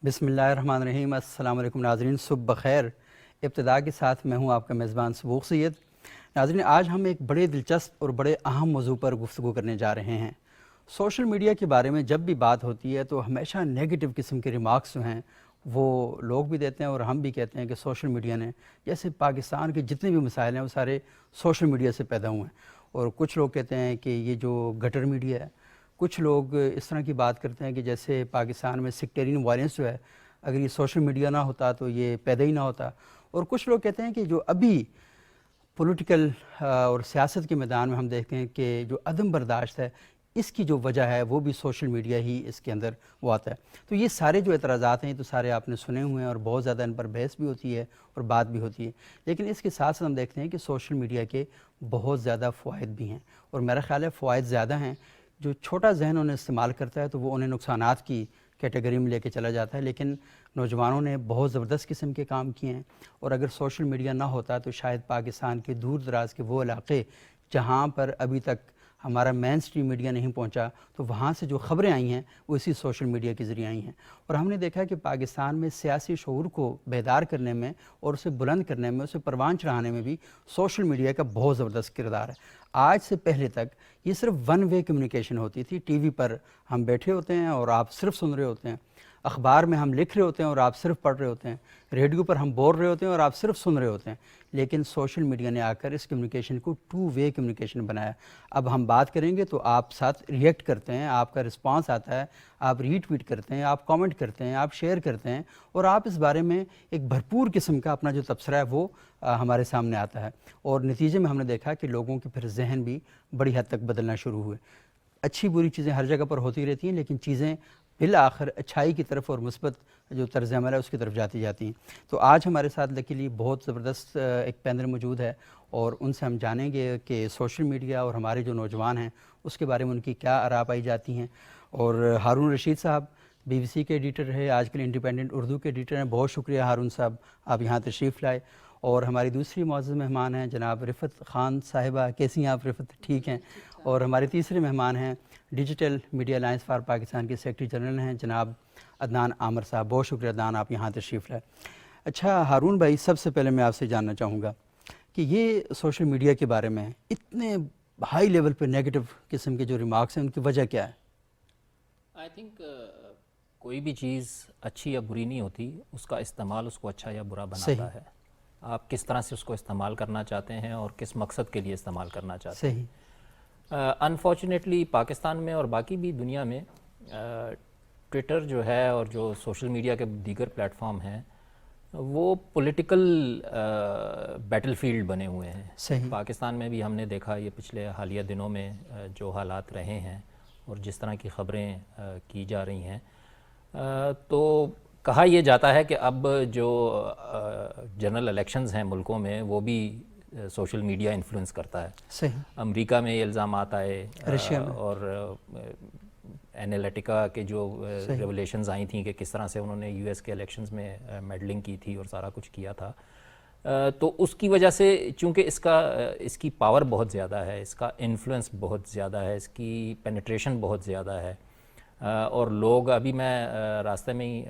بسم اللہ الرحمن الرحیم۔ السلام علیکم ناظرین، صبح بخیر۔ ابتدا کے ساتھ میں ہوں آپ کا میزبان سبوق سید۔ ناظرین، آج ہم ایک بڑے دلچسپ اور بڑے اہم موضوع پر گفتگو کرنے جا رہے ہیں۔ سوشل میڈیا کے بارے میں جب بھی بات ہوتی ہے تو ہمیشہ نیگیٹو قسم کے ریمارکس جو ہیں وہ لوگ بھی دیتے ہیں اور ہم بھی کہتے ہیں کہ سوشل میڈیا نے، جیسے پاکستان کے جتنے بھی مسائل ہیں وہ سارے سوشل میڈیا سے پیدا ہوئے ہیں، اور کچھ لوگ کہتے ہیں کہ یہ جو گٹر میڈیا ہے، کچھ لوگ اس طرح کی بات کرتے ہیں کہ جیسے پاکستان میں سیکٹرین وائلنس جو ہے، اگر یہ سوشل میڈیا نہ ہوتا تو یہ پیدا ہی نہ ہوتا، اور کچھ لوگ کہتے ہیں کہ جو ابھی پولیٹیکل اور سیاست کے میدان میں ہم دیکھتے ہیں کہ جو عدم برداشت ہے، اس کی جو وجہ ہے وہ بھی سوشل میڈیا ہی اس کے اندر وہ آتا ہے۔ تو یہ سارے جو اعتراضات ہیں یہ تو سارے آپ نے سنے ہوئے ہیں اور بہت زیادہ ان پر بحث بھی ہوتی ہے اور بات بھی ہوتی ہے، لیکن اس کے ساتھ ساتھ ہم دیکھتے ہیں کہ سوشل میڈیا کے بہت زیادہ فوائد بھی ہیں، اور میرا خیال ہے فوائد زیادہ ہیں۔ جو چھوٹا ذہن انہیں استعمال کرتا ہے تو وہ انہیں نقصانات کی کیٹیگری میں لے کے چلا جاتا ہے، لیکن نوجوانوں نے بہت زبردست قسم کے کام کیے ہیں، اور اگر سوشل میڈیا نہ ہوتا تو شاید پاکستان کے دور دراز کے وہ علاقے جہاں پر ابھی تک ہمارا مین سٹریم میڈیا نہیں پہنچا، تو وہاں سے جو خبریں آئی ہیں وہ اسی سوشل میڈیا کے ذریعے آئی ہیں، اور ہم نے دیکھا کہ پاکستان میں سیاسی شعور کو بیدار کرنے میں اور اسے بلند کرنے میں، اسے پروان چڑھانے میں بھی سوشل میڈیا کا بہت زبردست کردار ہے۔ آج سے پہلے تک یہ صرف ون وے کمیونیکیشن ہوتی تھی، ٹی وی پر ہم بیٹھے ہوتے ہیں اور آپ صرف سن رہے ہوتے ہیں، اخبار میں ہم لکھ رہے ہوتے ہیں اور آپ صرف پڑھ رہے ہوتے ہیں، ریڈیو پر ہم بول رہے ہوتے ہیں اور آپ صرف سن رہے ہوتے ہیں، لیکن سوشل میڈیا نے آ کر اس کمیونیکیشن کو ٹو وے کمیونیکیشن بنایا۔ اب ہم بات کریں گے تو آپ ساتھ ریئیکٹ کرتے ہیں، آپ کا رسپانس آتا ہے، آپ ری ٹویٹ کرتے ہیں، آپ کامنٹ کرتے ہیں، آپ شیئر کرتے ہیں، اور آپ اس بارے میں ایک بھرپور قسم کا اپنا جو تبصرہ ہے وہ ہمارے سامنے آتا ہے، اور نتیجے میں ہم نے دیکھا کہ لوگوں کے پھر ذہن بھی بڑی حد تک بدلنا شروع ہوئے۔ اچھی بری چیزیں ہر جگہ پر ہوتی رہتی ہیں، لیکن چیزیں بالآخر اچھائی کی طرف اور مثبت جو طرز عمل ہے اس کی طرف جاتی ہیں۔ تو آج ہمارے ساتھ لکیلی بہت زبردست ایک پینل موجود ہے، اور ان سے ہم جانیں گے کہ سوشل میڈیا اور ہمارے جو نوجوان ہیں اس کے بارے میں ان کی کیا آراء پائی جاتی ہیں۔ اور ہارون رشید صاحب بی بی سی کے ایڈیٹر رہے، آج کل انڈیپینڈنٹ اردو کے ایڈیٹر ہیں، بہت شکریہ ہارون صاحب آپ یہاں تشریف لائے۔ اور ہماری دوسری معزز مہمان ہیں جناب رفت خان صاحبہ، کیسی ہیں آپ رفت؟ ٹھیک ہیں۔ اور ہمارے تیسرے مہمان ہیں digital media alliance for Pakistan کے سیکرٹری جنرل ہیں جناب عدنان عامر صاحب، بہت شکریہ عدنان آپ یہاں تشریف لائے۔ اچھا ہارون بھائی، سب سے پہلے میں آپ سے جاننا چاہوں گا کہ یہ سوشل میڈیا کے بارے میں اتنے ہائی لیول پہ نیگیٹو قسم کے جو ریمارکس ہیں ان کی وجہ کیا ہے؟ آئی تھنک کوئی بھی چیز اچھی یا بری نہیں ہوتی، اس کا استعمال اس کو اچھا یا برا بناتا ہے۔ آپ کس طرح سے اس کو استعمال کرنا چاہتے ہیں اور کس مقصد کے لیے استعمال کرنا چاہتے ہیں۔ انفارچونیٹلی پاکستان میں اور باقی بھی دنیا میں ٹویٹر جو ہے اور جو سوشل میڈیا کے دیگر پلیٹ فارم ہیں وہ پولیٹیکل بیٹل فیلڈ بنے ہوئے ہیں۔ پاکستان میں بھی ہم نے دیکھا یہ پچھلے حالیہ دنوں میں جو حالات رہے ہیں اور جس طرح کی خبریں کی جا رہی ہیں، تو کہا یہ جاتا ہے کہ اب جو جنرل الیکشنز ہیں ملکوں میں وہ بھی سوشل میڈیا انفلوئنس کرتا ہے۔ امریکہ میں یہ الزامات آئے، اور اینالیٹیکا کے جو ریولیشنز آئی تھیں کہ کس طرح سے انہوں نے یو ایس کے الیکشنز میں میڈلنگ کی تھی اور سارا کچھ کیا تھا، تو اس کی وجہ سے چونکہ اس کی پاور بہت زیادہ ہے، اس کا انفلوئنس بہت زیادہ ہے، اس کی پینیٹریشن بہت زیادہ ہے، اور لوگ ابھی میں راستے میں ہی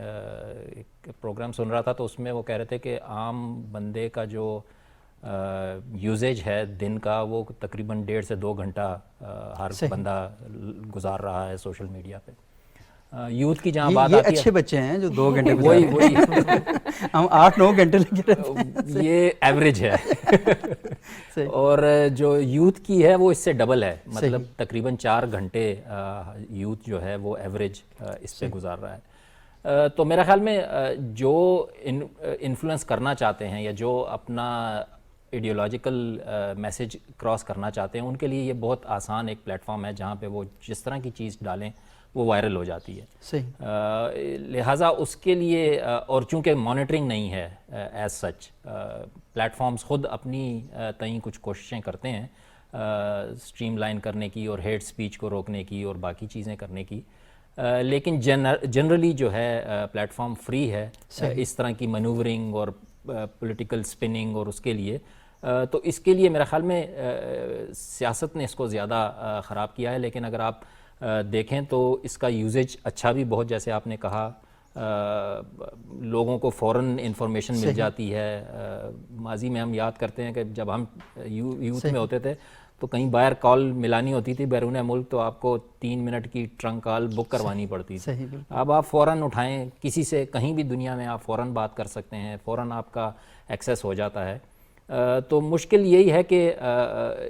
ایک پروگرام سن رہا تھا تو اس میں وہ کہہ رہے تھے کہ عام بندے کا جو یوزیج ہے دن کا وہ تقریباً 1.5 سے 2 گھنٹہ ہر بندہ گزار رہا ہے سوشل میڈیا پہ۔ یوتھ کی جہاں بات آتی ہے، اچھے بچے ہیں جو 2 گھنٹے وہی ہم 8-9 گھنٹے لگے رہتے ہیں، یہ ایوریج ہے، اور جو یوتھ کی ہے وہ اس سے ڈبل ہے، مطلب تقریباً 4 گھنٹے یوتھ جو ہے وہ ایوریج اس پہ گزار رہا ہے۔ تو میرا خیال میں جو انفلوئنس کرنا چاہتے ہیں یا جو اپنا ایڈیولوجیکل میسج کراس کرنا چاہتے ہیں ان کے لیے یہ بہت آسان ایک پلیٹ فارم ہے جہاں پہ وہ جس طرح کی چیز ڈالیں وہ وائرل ہو جاتی ہے۔ لہٰذا اس کے لیے، اور چونکہ مانیٹرنگ نہیں ہے ایز سچ، پلیٹ فارمز خود اپنی تئیں کچھ کوششیں کرتے ہیں اسٹریم لائن کرنے کی اور ہیٹ سپیچ کو روکنے کی اور باقی چیزیں کرنے کی، لیکن جنرلی جو ہے پلیٹ فارم فری ہے اس طرح کی مینوورنگ اور پولیٹیکل سپننگ اور اس کے لیے۔ تو اس کے لیے میرا خیال میں سیاست نے اس کو زیادہ خراب کیا ہے، لیکن اگر آپ دیکھیں تو اس کا یوزیج اچھا بھی بہت، جیسے آپ نے کہا لوگوں کو فوراً انفارمیشن مل جاتی ہے. ماضی میں ہم یاد کرتے ہیں کہ جب ہم یوتھ میں ہوتے تھے تو کہیں باہر کال ملانی ہوتی تھی بیرون ملک تو آپ کو 3 منٹ کی ٹرنک کال بک کروانی پڑتی تھی. اب آپ فوراً اٹھائیں کسی سے کہیں بھی دنیا میں آپ فوراً بات کر سکتے ہیں, فوراً آپ کا ایکسیس ہو جاتا ہے. تو مشکل یہی ہے کہ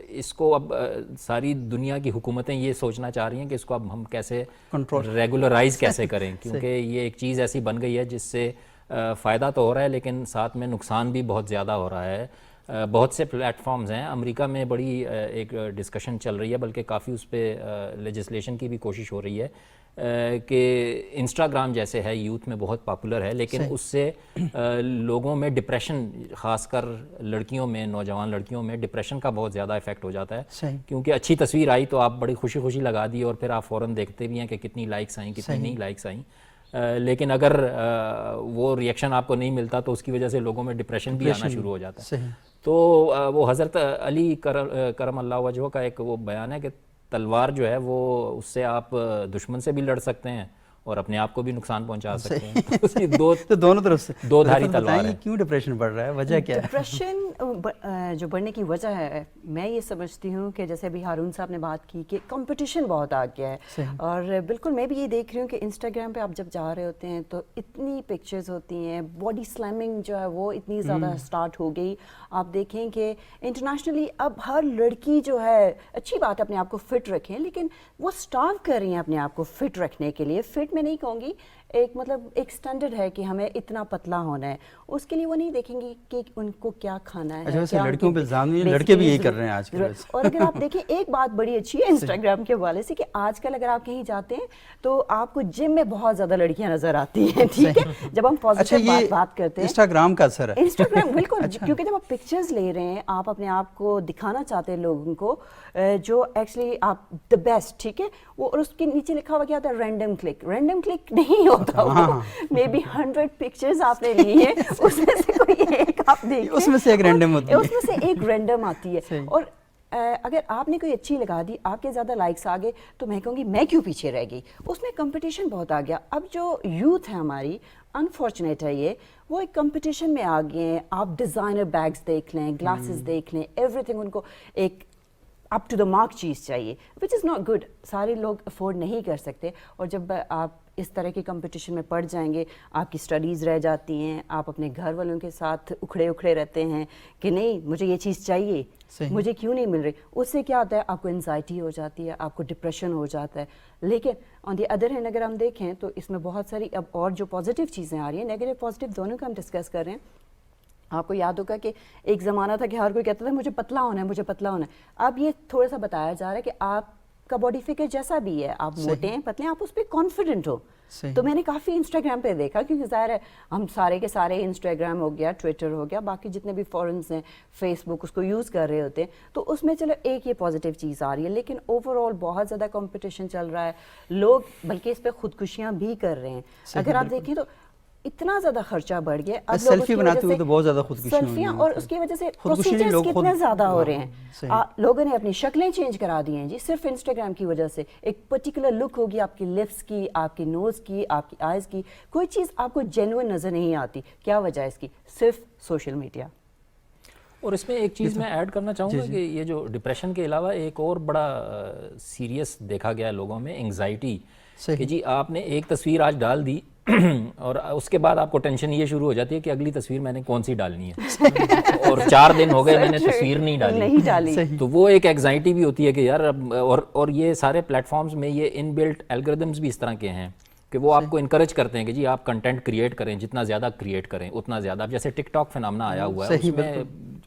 اس کو اب ساری دنیا کی حکومتیں یہ سوچنا چاہ رہی ہیں کہ اس کو اب ہم کیسے ریگولرائز کیسے کریں, کیونکہ یہ ایک چیز ایسی بن گئی ہے جس سے فائدہ تو ہو رہا ہے لیکن ساتھ میں نقصان بھی بہت زیادہ ہو رہا ہے. بہت سے پلیٹ فارمز ہیں, امریکہ میں بڑی ایک ڈسکشن چل رہی ہے, بلکہ کافی اس پہ لیجسلیشن کی بھی کوشش ہو رہی ہے کہ انسٹاگرام جیسے ہے یوتھ میں بہت پاپولر ہے لیکن اس سے لوگوں میں ڈپریشن, خاص کر لڑکیوں میں, نوجوان لڑکیوں میں ڈپریشن کا بہت زیادہ افیکٹ ہو جاتا ہے, کیونکہ اچھی تصویر آئی تو آپ بڑی خوشی خوشی لگا دی اور پھر آپ فوراً دیکھتے بھی ہیں کہ کتنی لائکس آئیں کتنی نہیں لائکس آئیں, لیکن اگر وہ ریئیکشن آپ کو نہیں ملتا تو اس کی وجہ سے لوگوں میں ڈپریشن بھی آنا شروع ہو جاتا ہے. تو وہ حضرت علی کرم اللہ وجہہ کا ایک وہ بیان ہے کہ تلوار جو ہے وہ اس سے آپ دشمن سے بھی لڑ سکتے ہیں اور اپنے آپ کو بھی نقصان پہنچا سکتے ہیں. تو دونوں طرف سے دو دھاری تلوار ہے. کیوں ڈپریشن بڑھ رہا ہے, وجہ کیا ہے؟ ڈپریشن جو بڑھنے کی وجہ ہے میں یہ سمجھتی ہوں کہ جیسے ابھی ہارون صاحب نے بات کی کہ کمپٹیشن بہت آ گیا ہے, اور بالکل میں بھی یہ دیکھ رہی ہوں کہ انسٹاگرام پہ آپ جب جا رہے ہوتے ہیں تو اتنی پکچرز ہوتی ہیں, باڈی سلیمنگ جو ہے وہ اتنی زیادہ اسٹارٹ ہو گئی. آپ دیکھیں کہ انٹرنیشنلی اب ہر لڑکی جو ہے, اچھی بات ہے اپنے آپ کو فٹ رکھیں, لیکن وہ اسٹارو کر رہی ہیں اپنے آپ کو فٹ رکھنے کے لیے. فٹ میں نہیں کہوں گی, ایک مطلب ایک سٹینڈرڈ ہے کہ ہمیں اتنا پتلا ہونا ہے, اس کے لیے وہ نہیں دیکھیں گی کہ ان کو کیا کھانا ہے. اچھا, لڑکیوں پہ الزام نہیں, لڑکے بھی یہی کر رہے ہیں آج کل. اور اگر آپ دیکھیں ایک بات بڑی اچھی ہے انسٹاگرام کے حوالے سے کہ آج کل اگر آپ کہیں جاتے ہیں تو آپ کو جم میں بہت زیادہ لڑکیاں نظر آتی ہیں, ٹھیک ہے, جب ہم پازیٹیو بات کرتے ہیں. انسٹاگرام کا اثر ہے. انسٹاگرام بالکل, کیونکہ جب آپ پکچرز لے رہے ہیں, آپ اپنے آپ کو دکھانا چاہتے ہیں لوگوں کو جو ایکچولی آپ دا بیسٹ, ٹھیک ہے, وہ اور اس کے نیچے لکھا ہوا کیا ہوتا ہے رینڈم کلک. رینڈم کلک نہیں ہوتا, مے بی 100 پکچرز آپ نے لی ہیں, اس میں سے کوئی ایک آپ دیکھیں, اس میں سے ایک رینڈم ہوتی ہے, اس میں سے ایک رینڈم آتی ہے. اور اگر آپ نے کوئی اچھی لگا دی, آپ کے زیادہ لائکس آ گئے, تو میں کہوں گی میں کیوں پیچھے رہ گئی. اس میں کمپٹیشن بہت آ گیا. اب جو یوتھ ہے ہماری, انفارچونیٹ ہے یہ, وہ ایک کمپٹیشن میں آ گئے ہیں. آپ ڈیزائنر بیگز دیکھ لیں, گلاسز دیکھ لیں, ایوری تھنگ ان کو ایک اپ ٹو دا مارک چیز چاہیے, وچ از ناٹ گڈ. سارے لوگ افورڈ نہیں کر سکتے, اور جب آپ اس طرح کی کمپٹیشن میں پڑ جائیں گے, آپ کی اسٹڈیز رہ جاتی ہیں, آپ اپنے گھر والوں کے ساتھ اکھڑے رہتے ہیں کہ نہیں مجھے یہ چیز چاہیے, مجھے کیوں نہیں مل رہی. اس سے کیا ہوتا ہے, آپ کو انزائٹی ہو جاتی ہے, آپ کو ڈپریشن ہو جاتا ہے. لیکن آن دی ادر ہینڈ اگر ہم دیکھیں تو اس میں بہت ساری اب اور جو پازیٹیو چیزیں آ رہی ہیں, نیگیٹو پازیٹیو دونوں کا ہم ڈسکس کر رہے ہیں. آپ کو یاد ہوگا کہ ایک زمانہ تھا کہ ہر کوئی کہتا تھا مجھے پتلا ہونا ہے, مجھے پتلا ہونا ہے. اب یہ تھوڑا سا بتایا جا رہا ہے کہ آپ کا باڈی فگر جیسا بھی ہے, آپ موٹے ہیں پتلے ہیں, آپ اس پہ کانفیڈنٹ ہو. تو میں نے کافی انسٹاگرام پہ دیکھا, کیونکہ ظاہر ہے ہم سارے کے سارے انسٹاگرام ہو گیا, ٹویٹر ہو گیا, باقی جتنے بھی فورنز ہیں, فیس بک, اس کو یوز کر رہے ہوتے ہیں. تو اس میں چلو ایک یہ پازیٹیو چیز آ رہی ہے, لیکن اوور آل بہت زیادہ کمپٹیشن چل رہا ہے. لوگ بلکہ اس پہ خودکشیاں بھی کر رہے ہیں. اگر آپ دیکھیں تو اتنا زیادہ خرچہ بڑھ گیا, اب سیلفی بناتے ہوئے تو بہت زیادہ خودکشی سیلفیاں, اور اس کی وجہ سے پروسیجرز کتنے زیادہ ہو رہے ہیں. لوگوں نے اپنی شکلیں چینج کرا دی ہیں جی, صرف انسٹاگرام کی وجہ سے. ایک پرٹیکولر لک ہوگی آپ کی لپس کی, آپ کی نوز کی, آپ کی آئیز کی, کوئی چیز آپ کو جینوئن نظر نہیں آتی. کیا وجہ ہے اس کی؟ صرف سوشل میڈیا. اور اس میں ایک چیز میں ایڈ کرنا چاہوں گا کہ یہ جو ڈپریشن کے علاوہ ایک اور بڑا سیریس دیکھا گیا لوگوں میں, انگزائٹی, کہ جی آپ نے ایک تصویر آج ڈال دی اور اس کے بعد آپ کو ٹینشن یہ شروع ہو جاتی ہے کہ اگلی تصویر میں نے کون سی ڈالنی ہے, اور 4 دن ہو گئے میں نے تصویر نہیں ڈالی. تو وہ ایک ایگزائٹی بھی ہوتی ہے کہ یار, اور یہ سارے پلیٹ فارمز میں یہ ان بلٹ الگوریدمز بھی اس طرح کے ہیں کہ وہ آپ کو انکریج کرتے ہیں کہ جی آپ کنٹینٹ کریٹ کریں, جتنا زیادہ کریٹ کریں اتنا زیادہ. اب جیسے ٹک ٹاک فنامنا آیا ہوا ہے, اس میں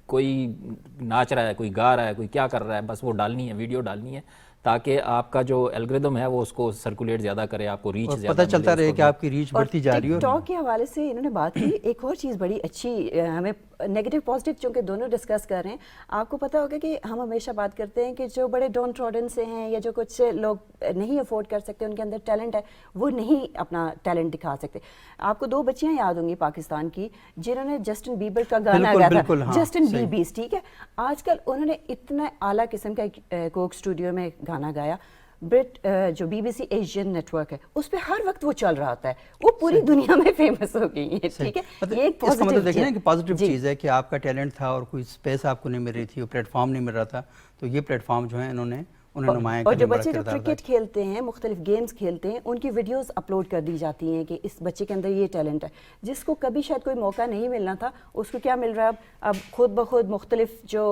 کوئی ناچ رہا ہے, کوئی گا رہا ہے, کوئی کیا کر رہا ہے, بس وہ ڈالنی ہے, ویڈیو ڈالنی ہے, تاکہ آپ کا جو الگوریدم ہے وہ اس کو سرکولیٹ زیادہ کرے, آپ کو ریچ زیادہ پتہ چلتا رہے کہ آپ کی ریچ بڑھتی جا رہی ہے. ٹک ٹاک کے حوالے سے انہوں نے بات کی, ایک اور چیز بڑی اچھی, ہمیں نیگیٹو پازیٹیو چونکہ دونوں ڈسکس کر رہے ہیں. آپ کو پتہ ہوگا کہ ہم ہمیشہ بات کرتے ہیں کہ جو بڑے ڈاؤن ٹراڈن سے ہیں یا جو کچھ لوگ نہیں افورڈ کر سکتے, ان کے اندر ٹیلنٹ ہے, وہ نہیں اپنا ٹیلنٹ دکھا سکتے. آپ کو 2 بچیاں یاد ہوں گی پاکستان کی جنہوں نے جسٹن بیبر کا گانا گایا تھا, جسٹن بیبیز, ٹھیک ہے. آج کل انہوں نے اتنا اعلیٰ قسم کا کوک اسٹوڈیو میں گانا گایا, جو BBC ایشین نیٹ ورک ہے اس پہ ہر وقت وہ چل رہا ہوتا ہے, وہ پوری دنیا میں فیمس ہو گئی ہیں. ٹھیک ہے, یہ ایک اس کا مطلب دیکھیں نا کہ پازیٹیو جی. چیز ہے کہ آپ کا ٹیلنٹ تھا اور کوئی اسپیس آپ کو نہیں مل رہی تھی, وہ پلیٹ فارم نہیں مل رہا تھا, تو یہ پلیٹ فارم جو ہیں انہیں نمایاں اور کرنے جو میں بڑا بچے جو کردار ادا کرکٹ کھیلتے ہیں, مختلف گیمز کھیلتے ہیں, ان کی ویڈیوز اپلوڈ کر دی جاتی ہیں کہ اس بچے کے اندر یہ ٹیلنٹ ہے, جس کو کبھی شاید کوئی موقع نہیں ملنا تھا, اس کو کیا مل رہا ہے اب خود بخود مختلف جو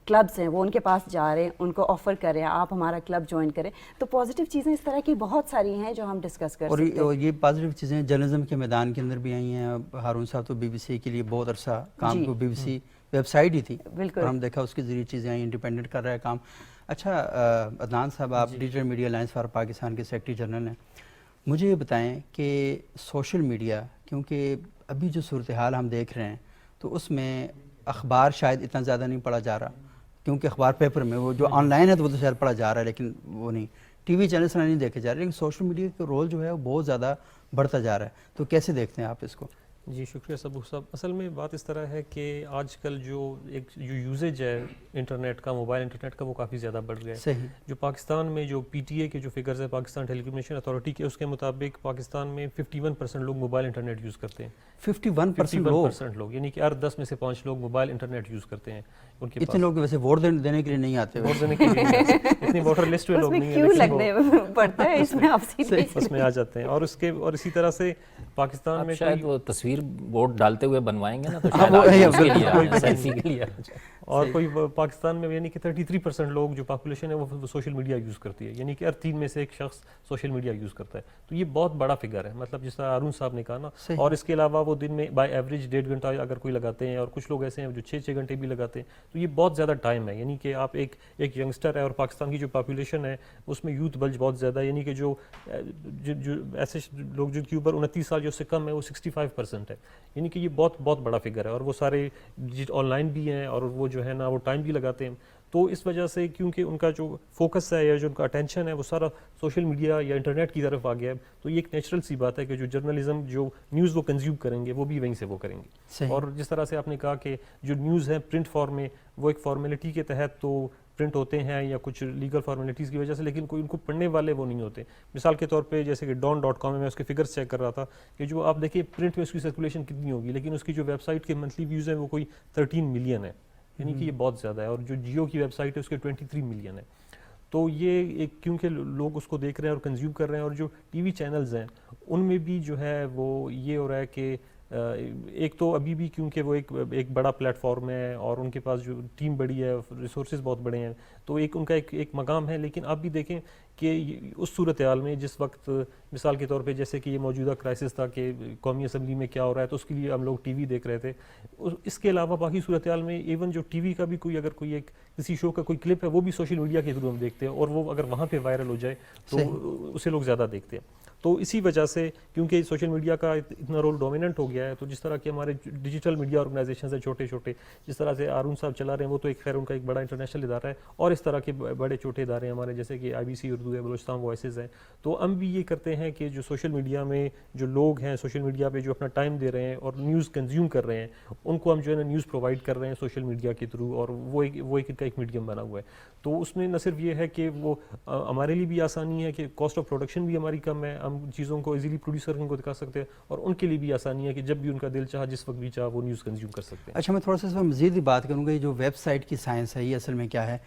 کلبز ہیں وہ ان کے پاس جا رہے ہیں, ان کو آفر کر رہے ہیں آپ ہمارا کلب جوائن کریں. تو پازیٹیو چیزیں اس طرح کی بہت ساری ہیں جو ہم ڈسکس کر سکتے ہیں. اور یہ پازیٹیو چیزیں جرنلزم کے میدان کے اندر بھی آئی ہیں. ہارون صاحب تو BBC کے لیے بہت عرصہ کام کو, BBC ویب سائٹ ہی تھی, اور ہم دیکھا اس کے ذریعے چیزیں آئیں, انڈیپینڈنٹ کر رہا ہے کام. اچھا عدنان صاحب, آپ digital media alliance for Pakistan کے سیکرٹری جنرل ہیں, مجھے یہ بتائیں کہ سوشل میڈیا, کیونکہ ابھی جو صورتحال ہم دیکھ رہے ہیں تو اس میں اخبار شاید اتنا زیادہ نہیں پڑھا جا رہا, کیونکہ اخبار پیپر میں, وہ جو آن لائن ہے تو وہ تو شاید پڑھا جا رہا ہے لیکن وہ نہیں, ٹی وی چینلس نہیں دیکھے جا رہے, لیکن سوشل میڈیا کا رول جو ہے وہ بہت زیادہ بڑھتا جا رہا ہے. تو کیسے دیکھتے ہیں آپ اس کو؟ جی شکریہ صبوح صاحب. اصل میں بات اس طرح ہے کہ آج کل جو یوزیج ہے انٹرنیٹ کا, موبائل انٹرنیٹ کا, وہ کافی زیادہ بڑھ گیا ہے. صحیح. جو پاکستان میں جو PTA کے جو فگرز ہیں, پاکستان ٹیلی کمیونیکیشن اتھارٹی کے, اس کے مطابق پاکستان میں 51% لوگ موبائل انٹرنیٹ یوز کرتے ہیں. 51% لوگ, یعنی کہ ہر 10 میں سے 5 لوگ موبائل انٹرنیٹ یوز کرتے ہیں. ان کے اتنے لوگ ویسے ووٹ دینے کے لیے نہیں آتے, ووٹ دینے کے لیے اتنی ووٹر لسٹ میں لوگ نہیں ہیں, کیوں لگنے پڑتا ہے اس میں, آپ اس میں آ جاتے ہیں. اور اسی طرح سے پاکستان میں شاید وہ تصویر ووٹ ڈالتے ہوئے بنوائیں گے نا, تو شاید سیلفی کے لیے. اور کوئی پاکستان میں یعنی کہ 33% لوگ جو پاپولیشن ہے وہ سوشل میڈیا یوز کرتی ہے, یعنی کہ ہر 3 میں سے ایک شخص سوشل میڈیا یوز کرتا ہے. تو یہ بہت بڑا فگر ہے, مطلب جس طرح ہارون صاحب نے کہا نا. اور اس کے علاوہ وہ دن میں بائی ایوریج 1.5 گھنٹہ اگر کوئی لگاتے ہیں, اور کچھ لوگ ایسے ہیں جو 6 گھنٹے بھی لگاتے ہیں. تو یہ بہت زیادہ ٹائم ہے, یعنی کہ آپ ایک ینگسٹر ہے, اور پاکستان کی جو پاپولیشن ہے اس میں یوتھ بلج بہت زیادہ ہے, یعنی کہ جو ایسے لوگ جن کی عمر 29 سال جو اس سے کم ہے وہ 65% ہے. یعنی کہ یہ بہت بڑا فگر ہے, اور وہ سارے آن لائن بھی ہیں, اور وہ جو ہے نا وہ ٹائم بھی لگاتے ہیں. تو اس وجہ سے کیونکہ ان کا جو فوکس ہے یا جو ان کا اٹینشن ہے وہ سارا سوشل میڈیا یا انٹرنیٹ کی طرف آ گیا ہے, تو یہ ایک نیچرل سی بات ہے کہ جو جرنلزم, جو نیوز وہ کنزیوم کریں گے وہ بھی وہیں سے وہ کریں گے. اور جس طرح سے آپ نے کہا کہ جو نیوز ہیں پرنٹ فارم میں, وہ ایک فارمیلٹی کے تحت تو پرنٹ ہوتے ہیں یا کچھ لیگل فارمیلٹیز کی وجہ سے, لیکن کوئی ان کو پڑھنے والے وہ نہیں ہوتے. مثال کے طور پہ جیسے کہ don.com میں اس کے فگرز چیک کر رہا تھا کہ جو آپ دیکھیں پرنٹ میں اس کی سرکولیشن کتنی ہوگی, لیکن اس کی جو ویب سائٹ کے منتھلی ویوز ہیں وہ کوئی 13 ملین ہے, یعنی کہ یہ بہت زیادہ ہے. اور جو جیو کی ویب سائٹ ہے اس کے 23 ملین ہے. تو یہ ایک کیونکہ لوگ اس کو دیکھ رہے ہیں اور کنزیوم کر رہے ہیں. اور جو ٹی وی چینلز ہیں ان میں بھی جو ہے وہ یہ ہو رہا ہے کہ ایک تو ابھی بھی کیونکہ وہ ایک بڑا پلیٹ فارم ہے, اور ان کے پاس جو ٹیم بڑی ہے, ریسورسز بہت بڑے ہیں, تو ان کا ایک مقام ہے. لیکن آپ بھی دیکھیں کہ اس صورتحال میں جس وقت مثال کے طور پہ جیسے کہ یہ موجودہ کرائسس تھا کہ قومی اسمبلی میں کیا ہو رہا ہے, تو اس کے لیے ہم لوگ ٹی وی دیکھ رہے تھے. اس کے علاوہ باقی صورتحال میں ایون جو ٹی وی کا بھی کوئی اگر کوئی ایک کسی شو کا کوئی کلپ ہے وہ بھی سوشل میڈیا کے تھرو ہم دیکھتے ہیں, اور وہ اگر وہاں پہ وائرل ہو جائے تو اسے لوگ زیادہ دیکھتے ہیں. تو اسی وجہ سے کیونکہ سوشل میڈیا کا اتنا رول ڈومیننٹ ہو گیا ہے, تو جس طرح کہ ہمارے ڈیجیٹل میڈیا آرگنائزیشنز ہیں چھوٹے چھوٹے, جس طرح سے ہارون صاحب چلا رہے ہیں, وہ تو ایک خیر ان کا ایک بڑا انٹرنیشنل ادارہ ہے, اور اس طرح کے بڑے چھوٹے ادارے ہیں ہمارے جیسے کہ IBC اردو ہے, بلوچستان وائسز ہیں. تو ہم بھی یہ کرتے ہیں کہ جو سوشل میڈیا میں جو لوگ ہیں, سوشل میڈیا پہ جو اپنا ٹائم دے رہے ہیں اور نیوز کنزیوم کر رہے ہیں, ان کو ہم جو ہے نا نیوز پرووائڈ کر رہے ہیں سوشل میڈیا کے تھرو, اور وہ ایک میڈیم بنا ہوا ہے. تو اس میں نہ صرف یہ ہے کہ وہ ہمارے لیے بھی آسانی ہے کہ کاسٹ آف پروڈکشن بھی ہماری کم ہے, ہم چیزوں کو ایزیلی پروڈیوسر کو دکھا سکتے ہیں, اور ان کے لیے بھی آسانی ہے کہ جب بھی ان کا دل چاہا, جس وقت بھی چاہا, وہ نیوز کنزیوم کر سکتے ہیں. اچھا, میں تھوڑا سا اس میں مزید بھی بات کروں گا, یہ جو ویب سائٹ کی سائنس ہے یہ اصل میں کیا ہے.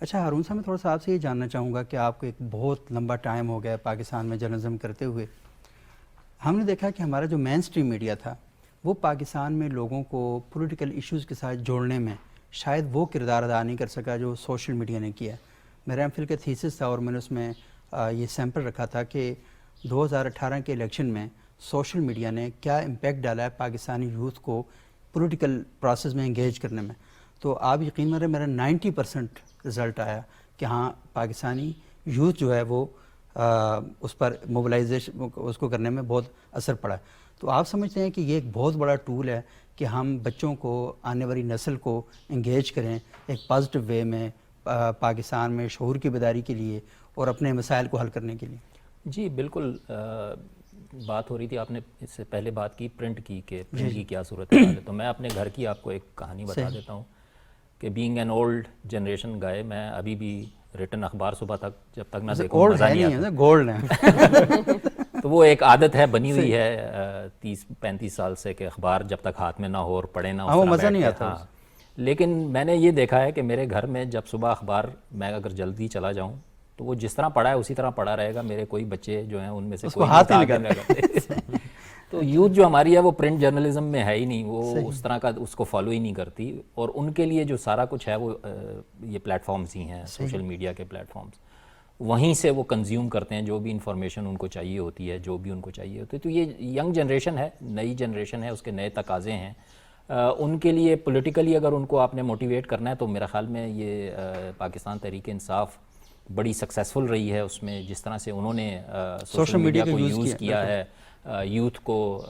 اچھا ہارون صاحب, میں تھوڑا سا آپ سے یہ جاننا چاہوں گا کہ آپ کو ایک بہت لمبا ٹائم ہو گیا پاکستان میں جرنلزم کرتے ہوئے. ہم نے دیکھا کہ ہمارا جو مین اسٹریم میڈیا تھا وہ پاکستان میں لوگوں کو پولیٹیکل ایشوز کے ساتھ جوڑنے میں شاید وہ کردار ادا نہیں کر سکا جو سوشل میڈیا نے کیا. میرا ایم فل کا تھیسس تھا, اور میں نے اس میں یہ سیمپل رکھا تھا کہ 2018 کے الیکشن میں سوشل میڈیا نے کیا امپیکٹ ڈالا ہے پاکستانی یوتھ کو پولیٹیکل پروسیس میں انگیج کرنے میں. تو آپ یقین مانیں میرا 90% رزلٹ آیا کہ ہاں پاکستانی یوتھ جو ہے وہ اس پر موبلائزیشن اس کو کرنے میں بہت اثر پڑا ہے. تو آپ سمجھتے ہیں کہ یہ ایک بہت بڑا ٹول ہے کہ ہم بچوں کو, آنے والی نسل کو انگیج کریں ایک پازیٹیو وے میں پاکستان میں شعور کی بیداری کے لیے اور اپنے مسائل کو حل کرنے کے لیے؟ جی بالکل. بات ہو رہی تھی, آپ نے اس سے پہلے بات کی پرنٹ کی کہ پرنٹ کی کیا صورت حال ہے, تو میں اپنے گھر کی آپ کو ایک کہانی بتا دیتا ہوں. کہ بینگ این اولڈ جنریشن گائے میں ابھی بھی ریٹن اخبار صبح تک جب تک نہ دیکھوں اولڈ مزہ ہے نہیں نہیں آتا. ہے گولڈ ہے. تو وہ ایک عادت ہے بنی ہوئی ہے 30-35 سال سے کہ اخبار جب تک ہاتھ میں نہ ہو اور پڑھے نہ, وہ مزہ نہیں آتا. لیکن میں نے یہ دیکھا ہے کہ میرے گھر میں جب صبح اخبار میں اگر جلدی چلا جاؤں تو وہ جس طرح پڑھا ہے اسی طرح پڑھا رہے گا. میرے کوئی بچے جو ہیں ان میں سے کوئی ہاتھ نہیں لگاتے. تو یوتھ جو ہماری ہے وہ پرنٹ جرنلزم میں ہے ہی نہیں, وہ اس طرح کا اس کو فالو ہی نہیں کرتی. اور ان کے لیے جو سارا کچھ ہے وہ یہ پلیٹ فارمز ہی ہیں, سوشل میڈیا کے پلیٹ فارمز, وہیں سے وہ کنزیوم کرتے ہیں جو بھی انفارمیشن ان کو چاہیے ہوتی ہے, جو بھی ان کو چاہیے ہوتی ہے. تو یہ ینگ جنریشن ہے, نئی جنریشن ہے, اس کے نئے تقاضے ہیں. ان کے لیے پولیٹیکلی اگر ان کو آپ نے موٹیویٹ کرنا ہے تو میرا خیال میں یہ پاکستان تحریک انصاف بڑی سکسیزفل رہی ہے اس میں, جس طرح سے انہوں نے سوشل میڈیا کو یوز کیا ہے یوتھ کو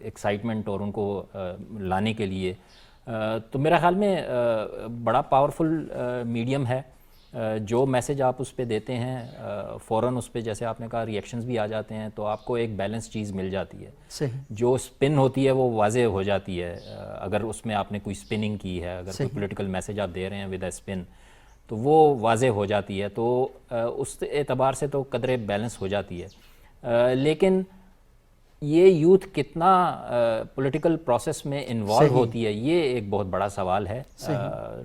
ایکسائٹمنٹ اور ان کو لانے کے لیے. تو میرا خیال میں بڑا پاورفل میڈیم ہے. جو میسج آپ اس پہ دیتے ہیں فوراً اس پہ جیسے آپ نے کہا ریئیکشنز بھی آ جاتے ہیں, تو آپ کو ایک بیلنس چیز مل جاتی ہے. صحیح. جو سپن ہوتی ہے وہ واضح ہو جاتی ہے اگر اس میں آپ نے کوئی سپننگ کی ہے, اگر کوئی پولیٹیکل میسج آپ دے رہے ہیں ود اے سپن تو وہ واضح ہو جاتی ہے. تو اس اعتبار سے تو قدرے بیلنس ہو جاتی ہے. لیکن یہ یوتھ کتنا پولیٹیکل پروسیس میں انوالو ہوتی ہے یہ ایک بہت بڑا سوال ہے.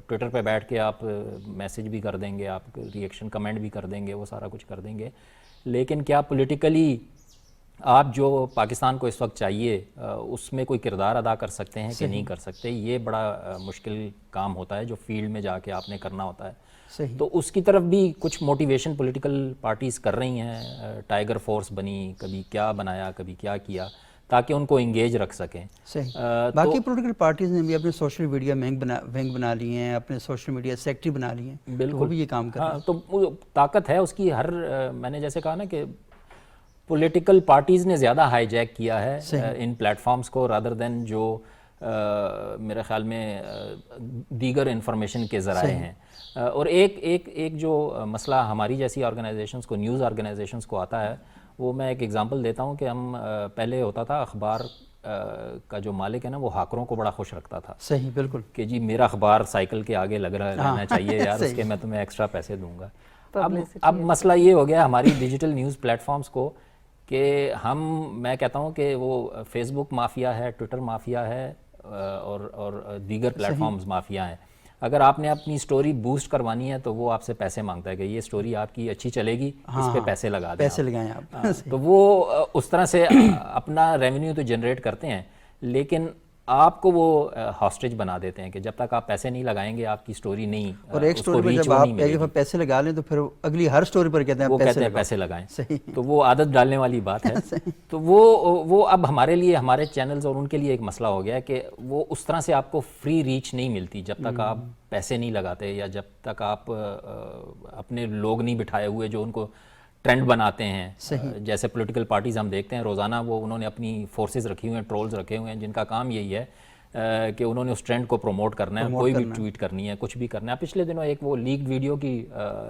ٹویٹر پہ بیٹھ کے آپ میسج بھی کر دیں گے, آپ ریئیکشن کمنٹ بھی کر دیں گے, وہ سارا کچھ کر دیں گے, لیکن کیا پولیٹیکلی آپ جو پاکستان کو اس وقت چاہیے اس میں کوئی کردار ادا کر سکتے ہیں کہ نہیں کر سکتے؟ یہ بڑا مشکل کام ہوتا ہے جو فیلڈ میں جا کے آپ نے کرنا ہوتا ہے. تو اس کی طرف بھی کچھ موٹیویشن پولیٹیکل پارٹیز کر رہی ہیں. ٹائیگر فورس بنی, کبھی کیا بنایا, کبھی کیا کیا, تاکہ ان کو انگیج رکھ سکیں. صحیح. باقی پولیٹیکل پارٹیز نے بھی اپنے سوشل میڈیا ونگ بنا لیے ہیں, اپنے سوشل میڈیا سیکٹری بنا لیے ہیں. بالکل وہ بھی یہ کام کر رہے ہیں. تو وہ طاقت ہے اس کی. ہر میں نے جیسے کہا نا کہ پولیٹیکل پارٹیز نے زیادہ ہائی جیک کیا ہے ان پلیٹ فارمز کو رادر دین جو میرے خیال میں دیگر انفارمیشن کے ذرائع ہیں. اور ایک جو مسئلہ ہماری جیسی آرگنائزیشنز کو, نیوز آرگنائزیشنز کو آتا ہے, وہ میں ایک ایگزامپل دیتا ہوں کہ ہم پہلے ہوتا تھا اخبار کا جو مالک ہے نا وہ ہاکروں کو بڑا خوش رکھتا تھا. صحیح, بالکل, کہ جی میرا اخبار سائیکل کے آگے لگ رہنا چاہیے یار, اس کے میں تمہیں ایکسٹرا پیسے دوں گا. اب مسئلہ یہ ہو گیا ہماری ڈیجیٹل نیوز پلیٹ فارمز کو کہ میں کہتا ہوں کہ وہ فیس بک مافیا ہے, ٹویٹر مافیا ہے, اور دیگر پلیٹ فارمز مافیا ہیں. اگر آپ نے اپنی سٹوری بوسٹ کروانی ہے تو وہ آپ سے پیسے مانگتا ہے کہ یہ سٹوری آپ کی اچھی چلے گی, اس پہ پیسے لگا دیں, پیسے لگائیں آپ. تو وہ اس طرح سے اپنا ریونیو تو جنریٹ کرتے ہیں, لیکن آپ کو وہ ہاسٹیج بنا دیتے ہیں کہ جب تک آپ پیسے نہیں لگائیں گے آپ کی سٹوری نہیں, اور ایک سٹوری پر جب آپ ایک دفعہ پیسے لگا لیں تو پھر اگلی ہر سٹوری پر کہتے ہیں پیسے لگائیں. تو وہ عادت ڈالنے والی بات ہے. تو وہ اب ہمارے لیے, ہمارے چینلز اور ان کے لیے ایک مسئلہ ہو گیا ہے کہ وہ اس طرح سے آپ کو فری ریچ نہیں ملتی جب تک آپ پیسے نہیں لگاتے, یا جب تک آپ اپنے لوگ نہیں بٹھائے ہوئے جو ان کو ٹرینڈ بناتے ہیں. جیسے پولیٹیکل پارٹیز ہم دیکھتے ہیں روزانہ انہوں نے اپنی فورسز رکھی ہوئے ہیں, ٹرولز رکھے ہوئے ہیں, جن کا کام یہی ہے کہ انہوں نے اس ٹرینڈ کو پروموٹ کرنا ہے, کوئی بھی ٹویٹ کرنی ہے, کچھ بھی کرنا ہے. پچھلے دنوں ایک وہ لیکڈ ویڈیو کی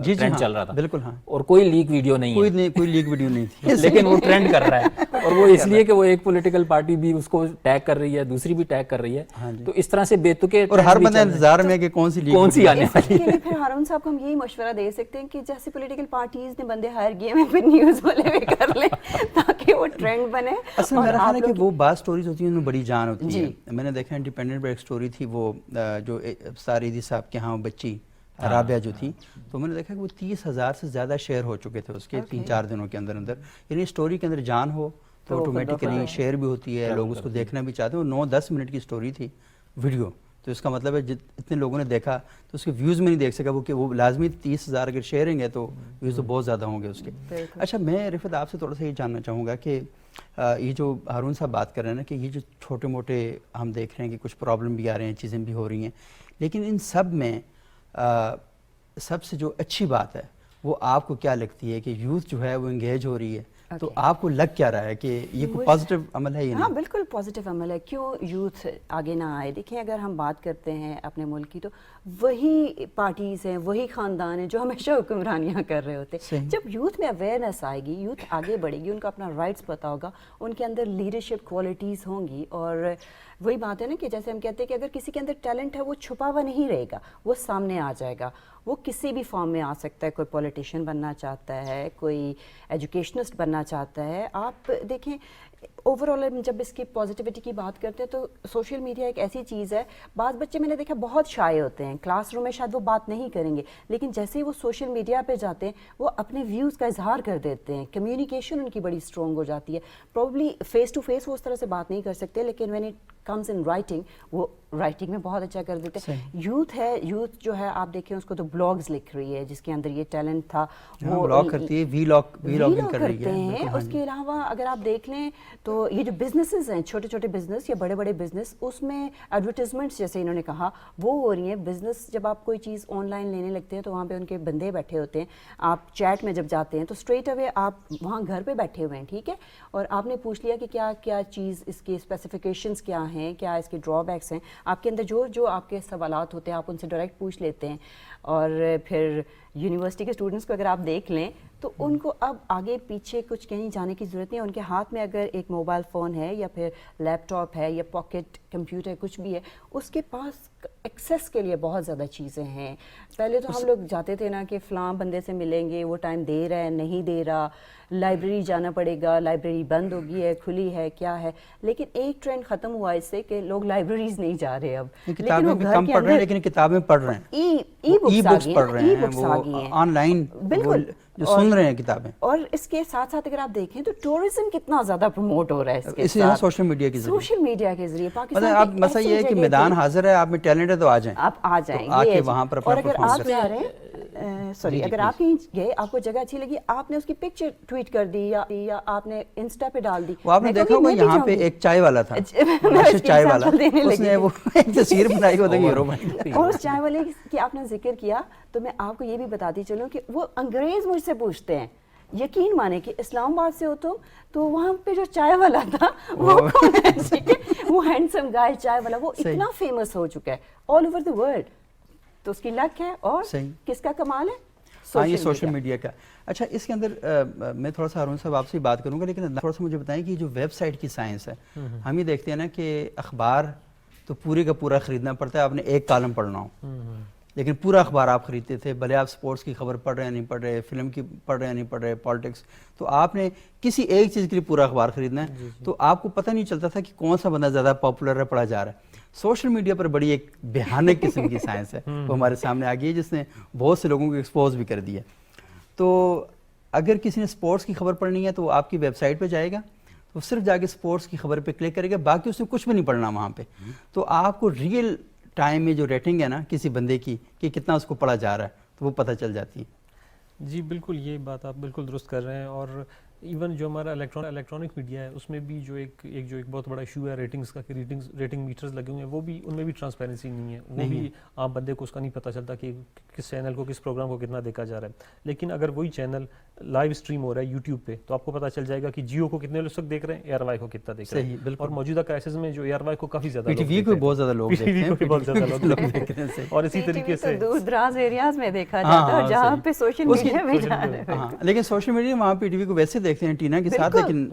ٹرینڈ چل رہا تھا, بالکل, اور کوئی لیک ویڈیو نہیں ہے, کوئی لیک ویڈیو نہیں تھی, لیکن وہ ٹرینڈ کر رہا ہے, اور وہ اس لیے کہ وہ ایک پولیٹیکل پارٹی بھی اس کو ٹیگ کر رہی ہے, دوسری بھی ٹیگ کر رہی ہے. تو اس طرح سے بے تکے, اور ہر بندہ انتظار میں کہ کون سی آنے والی ہے. پھر ہارون صاحب کو ہم یہی مشورہ دے سکتے ہیں کہ جیسے پولیٹیکل پارٹیز نے بندے ہائر کیے ہیں, پھر نیوز والے بھی کر لیں تاکہ وہ ٹرینڈ بنے. اصل میں میرا خیال ہے کہ وہ بعض سٹوریز ہوتی ہیں ان میں بڑی جان ہوتی ہے. میں نے دیکھا انڈیپینڈنٹ پر ایک سٹوری تھی, وہ جو ساریدی صاحب کے ہاں بچی رابعہ جو تھی, تو میں نے دیکھا کہ وہ 30,000 سے زیادہ شیئر ہو چکے تھے اس کے 3-4 دنوں کے اندر. یعنی اسٹوری کے اندر جان ہو تو آٹومیٹکلی شیئر بھی ہوتی ہے, لوگ اس کو دیکھنا بھی چاہتے ہیں. وہ 9-10 منٹ کی سٹوری تھی ویڈیو, تو اس کا مطلب ہے اتنے لوگوں نے دیکھا تو اس کے ویوز میں نہیں دیکھ سکا, وہ لازمی 30,000 اگر شیئرنگ ہے تو ویوز تو بہت زیادہ ہوں گے اس کے. اچھا, میں رفت آپ سے تھوڑا سا یہ جاننا چاہوں گا کہ یہ جو ہارون صاحب بات کر رہے ہیں نا کہ یہ جو چھوٹے موٹے ہم دیکھ رہے ہیں کہ کچھ پرابلم بھی آ رہے ہیں, چیزیں بھی ہو رہی ہیں, لیکن ان سب میں سب سے جو اچھی بات ہے وہ آپ کو کیا لگتی ہے کہ یوتھ جو ہے وہ انگیج ہو رہی ہے, تو آپ کو لگ کیا رہا ہے کہ یہ کوئی پازیٹیو عمل ہے؟ ہاں بالکل پازیٹیو عمل ہے. کیوں یوتھ آگے نہ آئے؟ دیکھیں اگر ہم بات کرتے ہیں اپنے ملک کی تو وہی پارٹیز ہیں, وہی خاندان ہیں جو ہمیشہ حکمرانیاں کر رہے ہوتے ہیں. جب یوتھ میں اویئرنیس آئے گی, یوتھ آگے بڑھے گی, ان کو اپنا رائٹس پتہ ہوگا, ان کے اندر لیڈرشپ کوالٹیز ہوں گی, اور وہی بات ہے نا کہ جیسے ہم کہتے ہیں کہ اگر کسی کے اندر ٹیلنٹ ہے وہ چھپا ہوا نہیں رہے گا, وہ سامنے آ جائے گا. وہ کسی بھی فارم میں آ سکتا ہے. کوئی پولیٹیشین بننا چاہتا ہے, کوئی ایجوکیشنسٹ بننا چاہتا ہے. آپ دیکھیں اوور آل جب اس کی پازیٹیوٹی کی بات کرتے ہیں تو سوشل میڈیا ایک ایسی چیز ہے, بعض بچے میں نے دیکھا بہت شائع ہوتے ہیں, کلاس روم میں شاید وہ بات نہیں کریں گے, لیکن جیسے ہی وہ سوشل میڈیا پہ جاتے ہیں وہ اپنے ویوز کا اظہار کر دیتے ہیں, کمیونیکیشن ان کی بڑی اسٹرانگ ہو جاتی ہے. پروبلی فیس ٹو فیس وہ اس طرح سے بات نہیں کر سکتے, لیکن when it comes in writing وہ رائٹنگ میں بہت اچھا کر دیتے ہیں. یوتھ ہے, یوتھ جو ہے آپ دیکھیں اس کو تو بلاگز لکھ رہی ہے جس کے اندر یہ ٹیلنٹ تھا, وہ بلاگ کرتی ہے, ویلاگنگ کر رہی کرتے ہیں. اس کے علاوہ اگر آپ دیکھ لیں تو یہ جو بزنسز ہیں, چھوٹے چھوٹے بزنس یا بڑے بڑے بزنس, اس میں ایڈورٹیزمنٹس جیسے انہوں نے کہا وہ ہو رہی ہیں. بزنس جب آپ کوئی چیز آن لائن لینے لگتے ہیں تو وہاں پہ ان کے بندے بیٹھے ہوتے ہیں. آپ چیٹ میں جب جاتے ہیں تو اسٹریٹ اوے آپ وہاں گھر پہ بیٹھے ہوئے ہیں, ٹھیک ہے, اور آپ نے پوچھ لیا کہ کیا کیا چیز اس کی اسپیسیفکیشنس کیا ہیں, کیا اس کے ڈرا بیکس ہیں. آپ کے اندر جو آپ کے سوالات ہوتے ہیں آپ ان سے ڈائریکٹ پوچھ لیتے ہیں. اور پھر یونیورسٹی کے اسٹوڈنٹس کو اگر آپ دیکھ لیں تو ان کو اب آگے پیچھے کچھ کہیں جانے کی ضرورت نہیں ہے. ان کے ہاتھ میں اگر ایک موبائل فون ہے یا پھر لیپ ٹاپ ہے یا پاکٹ کمپیوٹر کچھ بھی ہے, اس کے پاس ایکسیس کے لیے بہت زیادہ چیزیں ہیں. پہلے تو ہم لوگ جاتے تھے نا کہ فلاں بندے سے ملیں گے, وہ ٹائم دے رہا ہے نہیں دے رہا, لائبریری جانا پڑے گا, لائبریری بند ہوگی ہے کھلی ہے کیا ہے. لیکن ایک ٹرینڈ ختم ہوا اس سے کہ لوگ لائبریریز نہیں جا رہے اب, کتابیں بھی کم پڑھ رہے ہیں لیکن کتابیں پڑھ رہے ہیں, ای بکس پڑھ رہے ہیں, وہ آن لائن جو سن رہے ہیں کتابیں. اور اس کے ساتھ ساتھ اگر آپ دیکھیں تو ٹورزم کتنا زیادہ پروموٹ ہو رہا ہے اس کے ساتھ سوشل میڈیا کے ذریعے. سوشل میڈیا کے ذریعے پاکستان اب مسئلہ یہ ہے کہ میدان حاضر ہے, آپ میں ٹیلنٹ ہے تو آ جائیں, آپ آ جائیں, آ کے وہاں پر اور اگر آپ جا رہے ہیں سوری اگر آپ کہیں گئے آپ کو جگہ اچھی لگی, آپ نے اس کی پکچر ٹویٹ کر دی یا آپ نے انسٹا پہ ڈال دی. وہ آپ نے دیکھا ہوگا یہاں پہ ایک چائے والا تھا, چائے والا, اس نے وہ ایک تصویر بنائی ہوتا ہے ہیرو بن. اور اس چائے والے کی آپ نے ذکر کیا تو میں آپ کو یہ بھی بتاتی چلوں کہ وہ انگریز مجھ سے پوچھتے ہیں, یقین مانے کہ اسلام آباد سے ہو تم, تو وہاں پہ جو چائے والا تھا وہ کون ہے, ٹھیک ہے, وہ ہینڈسم گائے چائے والا, وہ اتنا فیمس ہو چکا ہے آل اوور دی ورلڈ. تو اس کی لک ہے اور کس کا کمال ہے, ہاں یہ سوشل میڈیا کا. اچھا اس کے اندر میں تھوڑا سا ہارون صاحب آپ سے بات کروں گا, لیکن تھوڑا سا مجھے بتائیں کہ جو ویب سائٹ کی سائنس ہے, ہم یہ دیکھتے ہیں نا کہ اخبار تو پورے کا پورا خریدنا پڑتا ہے, آپ نے ایک کالم پڑھنا ہو, لیکن پورا اخبار آپ خریدتے تھے, بھلے آپ سپورٹس کی خبر پڑھ رہے ہیں نہیں پڑھ رہے, فلم کی پڑھ رہے ہیں نہیں پڑھ رہے, پالیٹکس, تو آپ نے کسی ایک چیز کے لیے پورا اخبار خریدنا ہے, تو آپ کو پتہ نہیں چلتا تھا کہ کون سا بندہ زیادہ پاپولر ہے, پڑھا جا رہا ہے. سوشل میڈیا پر بڑی ایک بھیانک قسم کی سائنس ہے وہ ہمارے سامنے آ گئی ہے, جس نے بہت سے لوگوں کو ایکسپوز بھی کر دیا. تو اگر کسی نے سپورٹس کی خبر پڑھنی ہے تو وہ آپ کی ویب سائٹ پہ جائے گا, تو صرف جا کے سپورٹس کی خبر پہ کلک کرے گا, باقی اس نے کچھ بھی نہیں پڑھنا وہاں پہ. تو آپ کو ریئل ٹائم میں جو ریٹنگ ہے نا کسی بندے کی کہ کتنا اس کو پڑھا جا رہا ہے, تو وہ پتہ چل جاتی ہے. جی بالکل, یہ بات آپ بالکل درست کر رہے ہیں. اور ایون جو ہمارا الیکٹرانک میڈیا ہے اس میں بھی جو ایک بہت بڑا ایشو ہے ریٹنگز کا, کہ ریٹنگ میٹرز لگے ہوئے ہیں, وہ بھی ان میں بھی ٹرانسپیرنسی نہیں ہے, وہ بھی عام بندے کو اس کا نہیں پتہ چلتا کہ کس چینل کو کس پروگرام کو کتنا دیکھا جا رہا ہے. لیکن اگر وہی چینل لائیو اسٹریم ہو رہا ہے یوٹیوب پہ تو آپ کو پتہ چل جائے گا کہ جیو کو کتنے لوگ دیکھ رہے ہیں, اے آر وائی کو کتنا دیکھ رہے ہیں. اور موجودہ کرائسس میں جو اے آر وائی کو کافی زیادہ, پی ٹی وی کو بہت زیادہ لوگ دیکھتے ہیں, اور اسی طریقے سے دور دراز ایریاز میں دیکھا جاتا ہے جہاں پہ سوشل میڈیا میں جا رہے ہیں. لیکن سوشل میڈیا وہاں پی ٹی وی کو ویسے دیکھتے ہیں ٹینا کے ساتھ, لیکن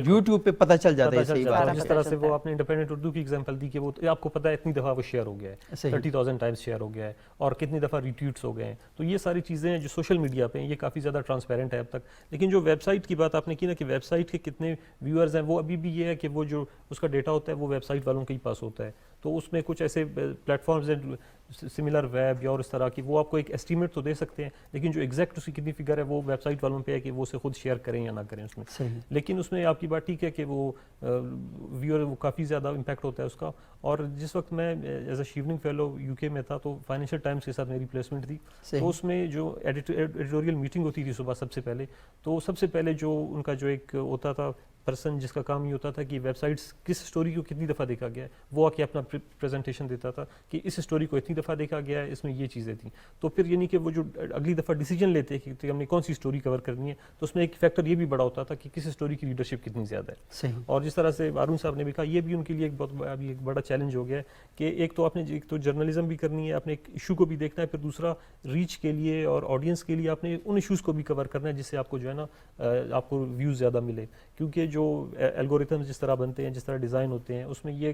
یوٹیوب پہ پتہ چل جاتا ہے. صحیح بات ہے. جس طرح سے وہ آپ نے انڈیپینڈنٹ اردو کی ایگزامپل دی کہ وہ آپ کو پتہ ہے اتنی دفعہ وہ شیئر ہو گیا ہے, 30,000 ٹائمز شیئر ہو گیا ہے, اور کتنی دفعہ ریٹویٹس ہو گئے ہیں. تو یہ ساری چیزیں جو سوشل میڈیا پہ ہیں یہ کافی زیادہ ٹرانسپیرنٹ ہے اب تک. لیکن جو ویب سائٹ کی بات آپ نے کی نا کہ ویب سائٹ کے کتنے ویورز ہیں, وہ ابھی بھی یہ ہے کہ وہ جو اس کا ڈیٹا ہوتا ہے وہ ویب سائٹ والوں کے ہی پاس ہوتا ہے. تو اس میں کچھ ایسے پلیٹ فارمز ہیں سملر ویب یا اور اس طرح کی, وہ آپ کو ایک ایسٹیمیٹ تو دے سکتے ہیں, لیکن جو ایگزیکٹ اس کی کتنی فگر ہے وہ ویب سائٹ والوں پہ ہے کہ وہ اسے خود شیئر کریں یا نہ کریں اس میں. لیکن اس میں آپ کی بات ٹھیک ہے کہ وہ ویور وہ کافی زیادہ امپیکٹ ہوتا ہے اس کا. اور جس وقت میں ایز اے شیوننگ فیلو یو کے میں تھا تو فائنینشیل ٹائمز کے ساتھ میری پلیسمنٹ تھی, تو اس میں جو ایڈیٹوریل میٹنگ ہوتی تھی صبح سب سے پہلے, تو سب سے پہلے جو ان کا جو ایک ہوتا تھا پرسن جس کا کام یہ ہوتا تھا کہ ویب سائٹس کس اسٹوری کو کتنی دفعہ دیکھا گیا ہے, وہ آ کے اپنا پریزنٹیشن دیتا تھا کہ اس اسٹوری کو اتنی دفعہ دیکھا گیا ہے, اس میں یہ چیزیں تھیں. تو پھر یعنی کہ وہ جو اگلی دفعہ ڈیسیجن لیتے ہیں کہ ہم نے کون سی اسٹوری کور کرنی ہے, تو اس میں ایک فیکٹر یہ بھی بڑا ہوتا تھا کہ کس اسٹوری کی لیڈرشپ کتنی زیادہ ہے. اور جس طرح سے ہارون صاحب نے بھی کہا, یہ بھی ان کے لیے ایک بہت ابھی ایک بڑا چیلنج ہو گیا ہے کہ ایک تو آپ نے ایک تو جرنلزم بھی کرنی ہے, آپ نے ایک ایشو کو بھی دیکھنا ہے, پھر دوسرا ریچ کے لیے اور آڈینس کے لیے آپ نے ان ایشوز کو بھی کور کرنا ہے جس سے آپ کو جو ہے نا آپ کو ویوز زیادہ ملے. کیونکہ جو جو الگوریتھم جس طرح بنتے ہیں, جس طرح ڈیزائن ہوتے ہیں, اس میں یہ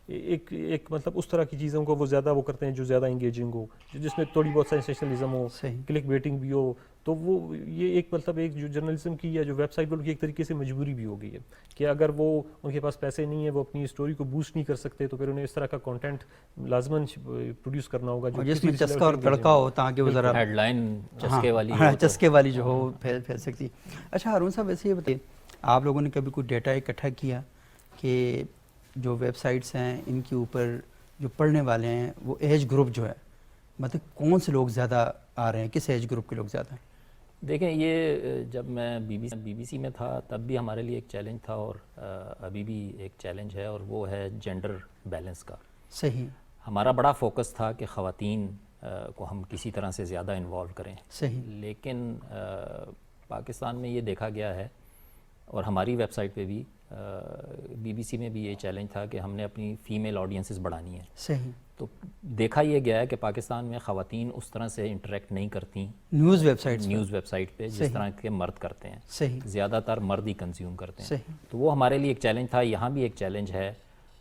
ایک مطلب اس طرح کی چیزوں کو وہ زیادہ وہ کرتے ہیں جو زیادہ انگیجنگ ہو, جس میں تھوڑی بہت سینسیشنلزم ہو, کلک بیٹنگ بھی ہو. تو وہ یہ ایک مطلب ایک جو جرنلزم کی یا جو ویب سائٹ والوں کی ایک طریقے سے مجبوری بھی ہو گئی ہے کہ اگر وہ ان کے پاس پیسے نہیں ہیں, وہ اپنی اسٹوری کو بوسٹ نہیں کر سکتے, تو پھر انہیں اس طرح کا کنٹینٹ لازماً پروڈیوس کرنا ہوگا جو جس میں چسکا اور تڑکا ہو, تاکہ وہ ذرا ہیڈ لائن چسکے والی جو ہو پھیل سکتی. اچھا ہارون صاحب, ویسے یہ بتائیے, آپ لوگوں نے کبھی کوئی ڈیٹا اکٹھا کیا کہ جو ویب سائٹس ہیں ان کے اوپر جو پڑھنے والے ہیں وہ ایج گروپ جو ہے, مطلب کون سے لوگ زیادہ آ رہے ہیں, کس ایج گروپ کے لوگ زیادہ ہیں؟ دیکھیں, یہ جب میں بی بی سی میں تھا تب بھی ہمارے لیے ایک چیلنج تھا, اور ابھی بھی ایک چیلنج ہے, اور وہ ہے جینڈر بیلنس کا. صحیح. ہمارا بڑا فوکس تھا کہ خواتین کو ہم کسی طرح سے زیادہ انوالو کریں. صحیح. لیکن پاکستان میں یہ دیکھا گیا ہے, اور ہماری ویب سائٹ پہ بھی بی بی سی میں بھی یہ چیلنج تھا کہ ہم نے اپنی فیمیل آڈینسز بڑھانی ہے. صحیح. تو دیکھا یہ گیا ہے کہ پاکستان میں خواتین اس طرح سے انٹریکٹ نہیں کرتی نیوز ویب سائٹ پہ جس طرح کے مرد کرتے ہیں. صحیح. زیادہ تر مرد ہی کنزیوم کرتے ہیں. صحیح. تو وہ ہمارے لیے ایک چیلنج تھا. یہاں بھی ایک چیلنج ہے.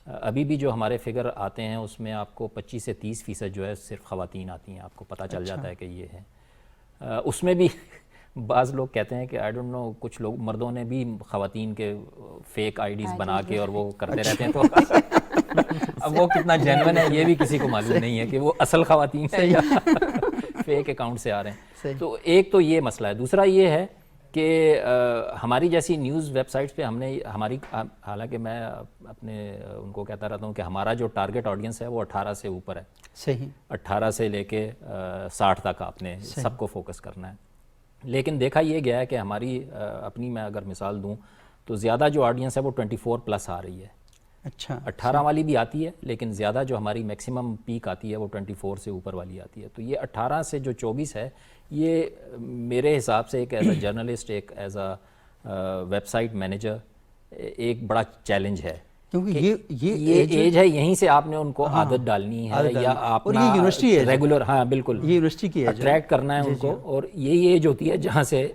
ابھی بھی جو ہمارے فگر آتے ہیں اس میں آپ کو 25 سے 30% جو ہے صرف خواتین آتی ہیں, آپ کو پتہ چل جاتا ہے کہ یہ ہے. اس میں بھی بعض لوگ کہتے ہیں کہ آئی ڈونٹ نو, کچھ لوگ مردوں نے بھی خواتین کے فیک آئی ڈیز بنا کے اور وہ کرتے رہتے ہیں. تو اب وہ کتنا جینون ہے یہ بھی کسی کو معلوم نہیں ہے کہ وہ اصل خواتین ہیں یا فیک اکاؤنٹ سے آ رہے ہیں. تو ایک تو یہ مسئلہ ہے. دوسرا یہ ہے کہ ہماری جیسی نیوز ویب سائٹس پہ ہم نے حالانکہ میں اپنے ان کو کہتا رہتا ہوں کہ ہمارا جو ٹارگٹ آڈینس ہے وہ 18 سے اوپر ہے. صحیح. 18 سے لے کے 60 تک آپ نے سب کو فوکس کرنا ہے. لیکن دیکھا یہ گیا ہے کہ ہماری اپنی میں اگر مثال دوں تو زیادہ جو آڈینس ہے وہ 24+ آ رہی ہے. اچھا. 18 والی بھی آتی ہے, لیکن زیادہ جو ہماری میکسیمم پیک آتی ہے وہ 24 سے اوپر والی آتی ہے. تو یہ 18 سے جو 24 ہے, یہ میرے حساب سے ایک ایز اے جرنلسٹ, ایک as a website manager ایک بڑا چیلنج ہے, کیونکہ یہ ایج ہے, یہیں سے آپ نے ان کو عادت ڈالنی ہے یا آپ ریگولر, ہاں بالکل, یہ یونیورسٹی کی ایج اٹریکٹ کرنا ہے ان کو. اور یہی ایج ہوتی ہے جہاں سے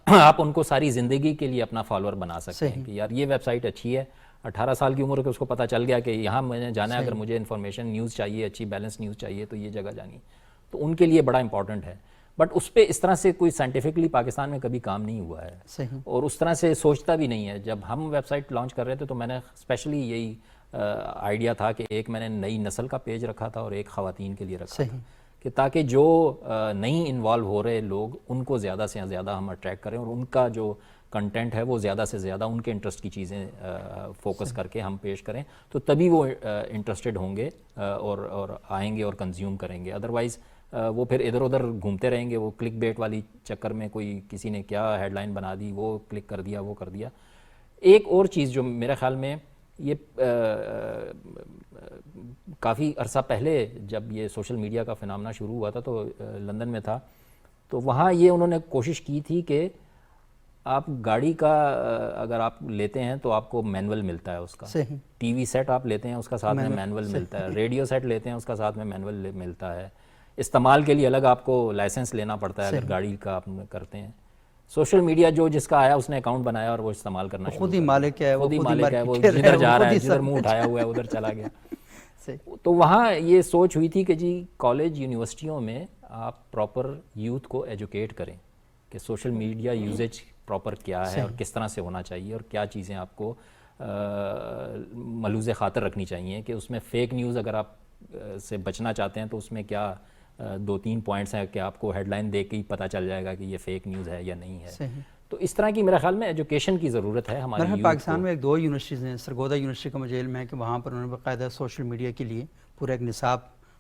آپ ان کو ساری زندگی کے لیے اپنا فالوور بنا سکتے ہیں کہ یار یہ ویب سائٹ اچھی ہے. 18 سال کی عمر کے اس کو پتہ چل گیا کہ یہاں میں نے جانا ہے, اگر مجھے انفارمیشن نیوز چاہیے, اچھی بیلنس نیوز چاہیے, تو یہ جگہ جانی. تو ان کے لیے بڑا امپورٹنٹ ہے. بٹ اس پہ اس طرح سے کوئی سائنٹیفکلی پاکستان میں کبھی کام نہیں ہوا ہے, اور اس طرح سے سوچتا بھی نہیں ہے. جب ہم ویب سائٹ لانچ کر رہے تھے تو میں نے اسپیشلی یہی آئیڈیا تھا کہ ایک میں نے نئی نسل کا پیج رکھا تھا اور ایک خواتین کے لیے رکھا تھا, کہ تاکہ جو نہیں انوالو ہو رہے لوگ ان کو زیادہ سے زیادہ ہم اٹریکٹ کریں, اور ان کا جو کنٹینٹ ہے وہ زیادہ سے زیادہ ان کے انٹرسٹ کی چیزیں فوکس کر کے ہم پیش کریں, تو تبھی وہ انٹرسٹڈ ہوں گے اور آئیں گے اور کنزیوم کریں گے. ادروائز وہ پھر ادھر ادھر گھومتے رہیں گے, وہ کلک بیٹ والی چکر میں کوئی کسی نے کیا ہیڈ لائن بنا دی, وہ کلک کر دیا, وہ کر دیا. ایک اور چیز جو میرے خیال میں یہ کافی عرصہ پہلے جب یہ سوشل میڈیا کا فنامنا شروع ہوا تھا تو لندن میں تھا, تو وہاں یہ انہوں نے کوشش کی تھی کہ آپ گاڑی کا اگر آپ لیتے ہیں تو آپ کو مینول ملتا ہے اس کا, ٹی وی سیٹ آپ لیتے ہیں اس کا ساتھ میں مینول ملتا ہے, ریڈیو سیٹ لیتے ہیں اس کا ساتھ میں مینول ملتا ہے, استعمال کے لیے الگ آپ کو لائسنس لینا پڑتا ہے اگر گاڑی کا آپ کرتے ہیں. سوشل میڈیا جو جس کا آیا اس نے اکاؤنٹ بنایا اور وہ استعمال کرنا شروع, خود ہی مالک ہے, خود ہی مالک ہے, وہ جدھر جا رہا ہے, جدھر منہ اٹھایا ہوا ہے ادھر چلا گیا. تو وہاں یہ سوچ ہوئی تھی کہ جی کالج یونیورسٹیوں میں آپ پراپر یوتھ کو ایجوکیٹ کریں کہ سوشل میڈیا یوزیج پراپر کیا ہے اور کس طرح سے ہونا چاہیے, اور کیا چیزیں آپ کو ملحوظ خاطر رکھنی چاہیے, کہ اس میں فیک نیوز اگر آپ سے بچنا چاہتے ہیں تو اس میں کیا 2-3 پوائنٹس ہیں کہ آپ کو ہیڈ لائن دیکھ کے ہی پتہ چل جائے گا کہ یہ فیک نیوز ہے یا نہیں ہے. تو اس طرح کی میرے خیال میں ایجوکیشن کی ضرورت ہے ہمارے یوتھ کو. پاکستان میں 2 یونیورسٹیز ہیں, سرگودا یونیورسٹی کا مجھے علم ہے کہ وہاں پر انہوں نے باقاعدہ سوشل میڈیا کے لیے پورا ایک نصاب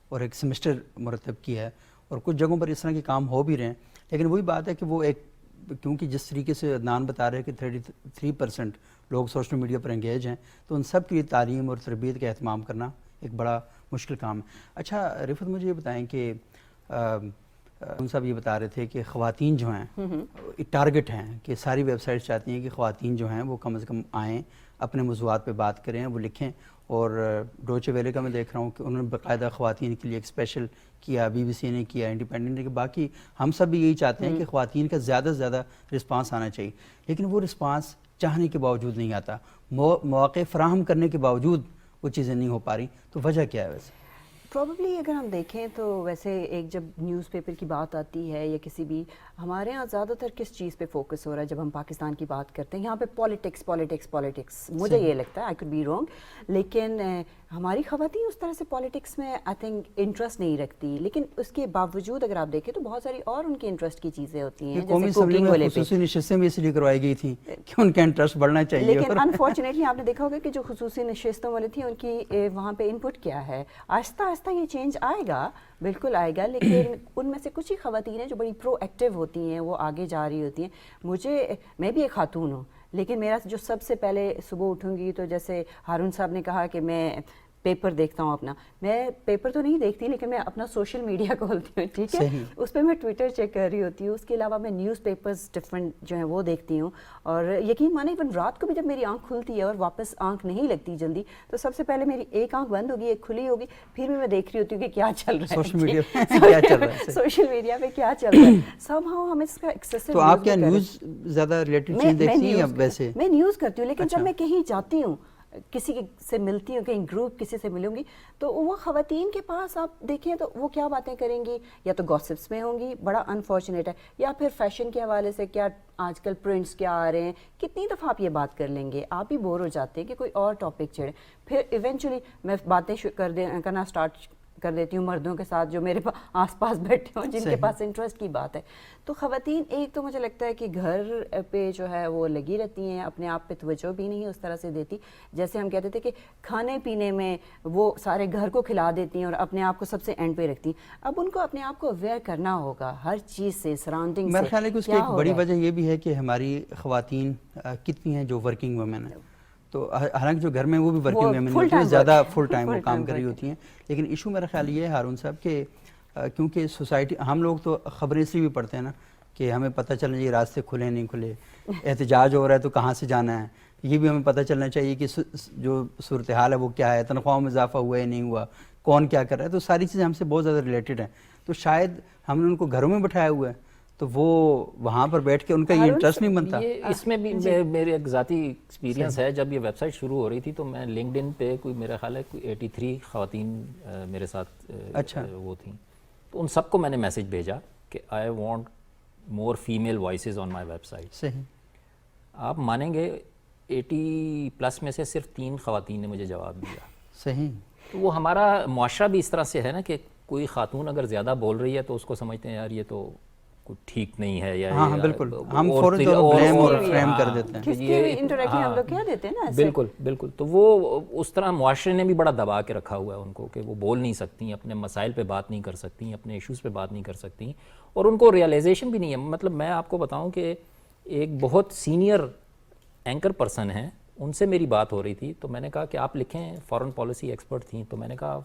اور ایک سیمسٹر مرتب کیا ہے, اور کچھ جگہوں پر اس طرح کے کام ہو بھی رہے ہیں. لیکن وہی بات ہے کہ وہ ایک, کیونکہ جس طریقے سے عدنان بتا رہے ہیں کہ 33% لوگ سوشل میڈیا پر انگیج ہیں, تو ان سب کے لیے تعلیم اور تربیت کا اہتمام کرنا ایک بڑا مشکل کام ہے. اچھا رفعت, مجھے یہ بتائیں کہ ان صاحب یہ بتا رہے تھے کہ خواتین جو ہیں ٹارگٹ ہیں, کہ ساری ویب سائٹس چاہتی ہیں کہ خواتین جو ہیں وہ کم از کم آئیں, اپنے موضوعات پہ بات کریں, وہ لکھیں. اور ڈوچے ویلے کا میں دیکھ رہا ہوں کہ انہوں نے باقاعدہ خواتین کے لیے ایک اسپیشل کیا, بی بی سی نے کیا, انڈیپینڈنٹ نے کیا. باقی ہم سب بھی یہی چاہتے ہیں کہ خواتین کا زیادہ سے زیادہ رسپانس آنا چاہیے, لیکن وہ رسپانس چاہنے کے باوجود نہیں آتا، مواقع فراہم کرنے کے باوجود وہ چیزیں نہیں ہو پا رہی، تو وجہ کیا ہے ویسے؟ پروبیبلی اگر ہم دیکھیں تو ویسے ایک جب نیوز پیپر کی بات آتی ہے یا کسی بھی، ہمارے ہاں زیادہ تر کس چیز پہ فوکس ہو رہا ہے جب ہم پاکستان کی بات کرتے ہیں؟ یہاں پہ پالیٹکس مجھے یہ لگتا ہے، آئی کوڈ بی رانگ، لیکن ہماری خواتین اس طرح سے پالیٹکس میں آئی تھنک انٹرسٹ نہیں رکھتی، لیکن اس کے باوجود اگر آپ دیکھیں تو بہت ساری اور ان کے انٹرسٹ کی چیزیں ہوتی ہیں، قومی اسمبلی میں خصوصی نشستیں بھی اس لیے کروائی گئی تھیں کہ ان کا انٹرسٹ بڑھنا چاہیے، لیکن انفارچونیٹلی آپ نے دیکھا ہوگا کہ جو خصوصی نشستوں والی تھیں ان کی وہاں پہ ان پٹ کیا ہے، آہستہ آہستہ یہ چینج آئے گا، بالکل آئے گا، لیکن ان میں سے کچھ ہی خواتین ہیں جو بڑی پرو ایکٹیو ہوتی ہیں، وہ آگے جا رہی ہوتی ہیں۔ میں بھی ایک خاتون ہوں، لیکن میرا جو سب سے پہلے صبح اٹھوں گی تو جیسے ہارون صاحب نے کہا کہ میں پیپر دیکھتا ہوں اپنا، میں پیپر تو نہیں دیکھتی لیکن میں اپنا سوشل میڈیا کھولتی ہوں، ٹھیک ہے، اس پہ میں ٹویٹر چیک کر رہی ہوتی ہوں، اس کے علاوہ میں نیوز پیپرز ڈفرینٹ جو ہیں وہ دیکھتی ہوں، اور یقین مانیں ایون رات کو بھی جب میری آنکھ کھلتی ہے اور واپس آنکھ نہیں لگتی جلدی، تو سب سے پہلے میری ایک آنکھ بند ہوگی، ایک کھلی ہوگی، پھر بھی میں دیکھ رہی ہوتی ہوں کہ کیا چل رہا ہے سوشل میڈیا پہ کیا چل رہا ہے، سوشل میڈیا پہ کیا چل رہا ہے، سم ہاؤ ہم اس کا ایکسیسو۔ تو آپ کیا نیوز زیادہ ریلیٹڈ چیز دیکھتی ہیں؟ ویسے میں نیوز کرتی ہوں، لیکن جب میں کہیں جاتی ہوں، کسی سے ملتی ہوں، کہیں گروپ کسی سے ملوں گی، تو وہ خواتین کے پاس آپ دیکھیں تو وہ کیا باتیں کریں گی، یا تو گوسپس میں ہوں گی، بڑا انفارچونیٹ ہے، یا پھر فیشن کے حوالے سے کیا آج کل پرنٹس کیا آ رہے ہیں، کتنی دفعہ آپ یہ بات کر لیں گے، آپ ہی بور ہو جاتے ہیں کہ کوئی اور ٹاپک چھیڑیں، پھر ایونچولی میں باتیں کرنا اسٹارٹ کر دیتی ہوں مردوں کے ساتھ جو میرے آس پاس بیٹھے ہوں، جن کے پاس انٹرسٹ کی بات ہے۔ تو خواتین ایک تو مجھے لگتا ہے کہ گھر پہ جو ہے وہ لگی رہتی ہیں، اپنے آپ پہ توجہ بھی نہیں اس طرح سے دیتی، جیسے ہم کہتے تھے کہ کھانے پینے میں وہ سارے گھر کو کھلا دیتی ہیں اور اپنے آپ کو سب سے اینڈ پہ رکھتی ہیں۔ اب ان کو اپنے آپ کو اویئر کرنا ہوگا ہر چیز سے، سراؤنڈنگ سے۔ میرا خیال ہے کہ اس کی ایک بڑی وجہ یہ بھی ہے کہ ہماری خواتین کتنی ہیں جو ورکنگ وومن ہیں، تو حالانکہ جو گھر میں وہ بھی ورکنگ ویمن ہوتی ہیں، زیادہ فل ٹائم وہ کام کر رہی ہوتی ہیں، لیکن ایشو میرا خیال یہ ہے ہارون صاحب کہ کیونکہ سوسائٹی، ہم لوگ تو خبریں سے بھی پڑھتے ہیں نا کہ ہمیں پتہ چلنا چاہیے راستے کھلے نہیں کھلے، احتجاج ہو رہا ہے تو کہاں سے جانا ہے، یہ بھی ہمیں پتہ چلنا چاہیے کہ جو صورتحال ہے وہ کیا ہے، تنخواہوں میں اضافہ ہوا ہے نہیں ہوا، کون کیا کر رہا ہے، تو ساری چیزیں ہم سے بہت زیادہ ریلیٹڈ ہیں، تو شاید ہم نے ان کو گھروں میں بٹھایا ہوا ہے تو وہ وہاں پر بیٹھ کے ان کا یہ انٹرسٹ نہیں بنتا۔ اس میں بھی میرے ایک ذاتی ایکسپیرینس ہے، جب یہ ویب سائٹ شروع ہو رہی تھی تو میں لنکڈ ان پہ کوئی میرا خیال ہے کوئی 83 خواتین میرے ساتھ وہ تھیں، تو ان سب کو میں نے میسج بھیجا کہ I want more female voices on my website. صحیح، آپ مانیں گے 80+ میں سے صرف 3 خواتین نے مجھے جواب دیا۔ صحیح، تو وہ ہمارا معاشرہ بھی اس طرح سے ہے نا کہ کوئی خاتون اگر زیادہ بول رہی ہے تو اس کو سمجھتے ہیں یار یہ تو کوئی ٹھیک نہیں ہے، یا ہاں بالکل، ہم فوراً بلیم اور فریم کر دیتے ہیں، یہ انٹریکشن ہم لوگ کیا دیتے ہیں نا۔ بالکل، تو وہ اس طرح معاشرے نے بھی بڑا دبا کے رکھا ہوا ہے ان کو کہ وہ بول نہیں سکتی، اپنے مسائل پہ بات نہیں کر سکتی، اپنے ایشوز پہ بات نہیں کر سکتی، اور ان کو ریئلائزیشن بھی نہیں ہے۔ مطلب میں آپ کو بتاؤں کہ ایک بہت سینئر اینکر پرسن ہیں، ان سے میری بات ہو رہی تھی تو میں نے کہا کہ آپ لکھیں، فارن پالیسی ایکسپرٹ تھیں، تو میں نے کہا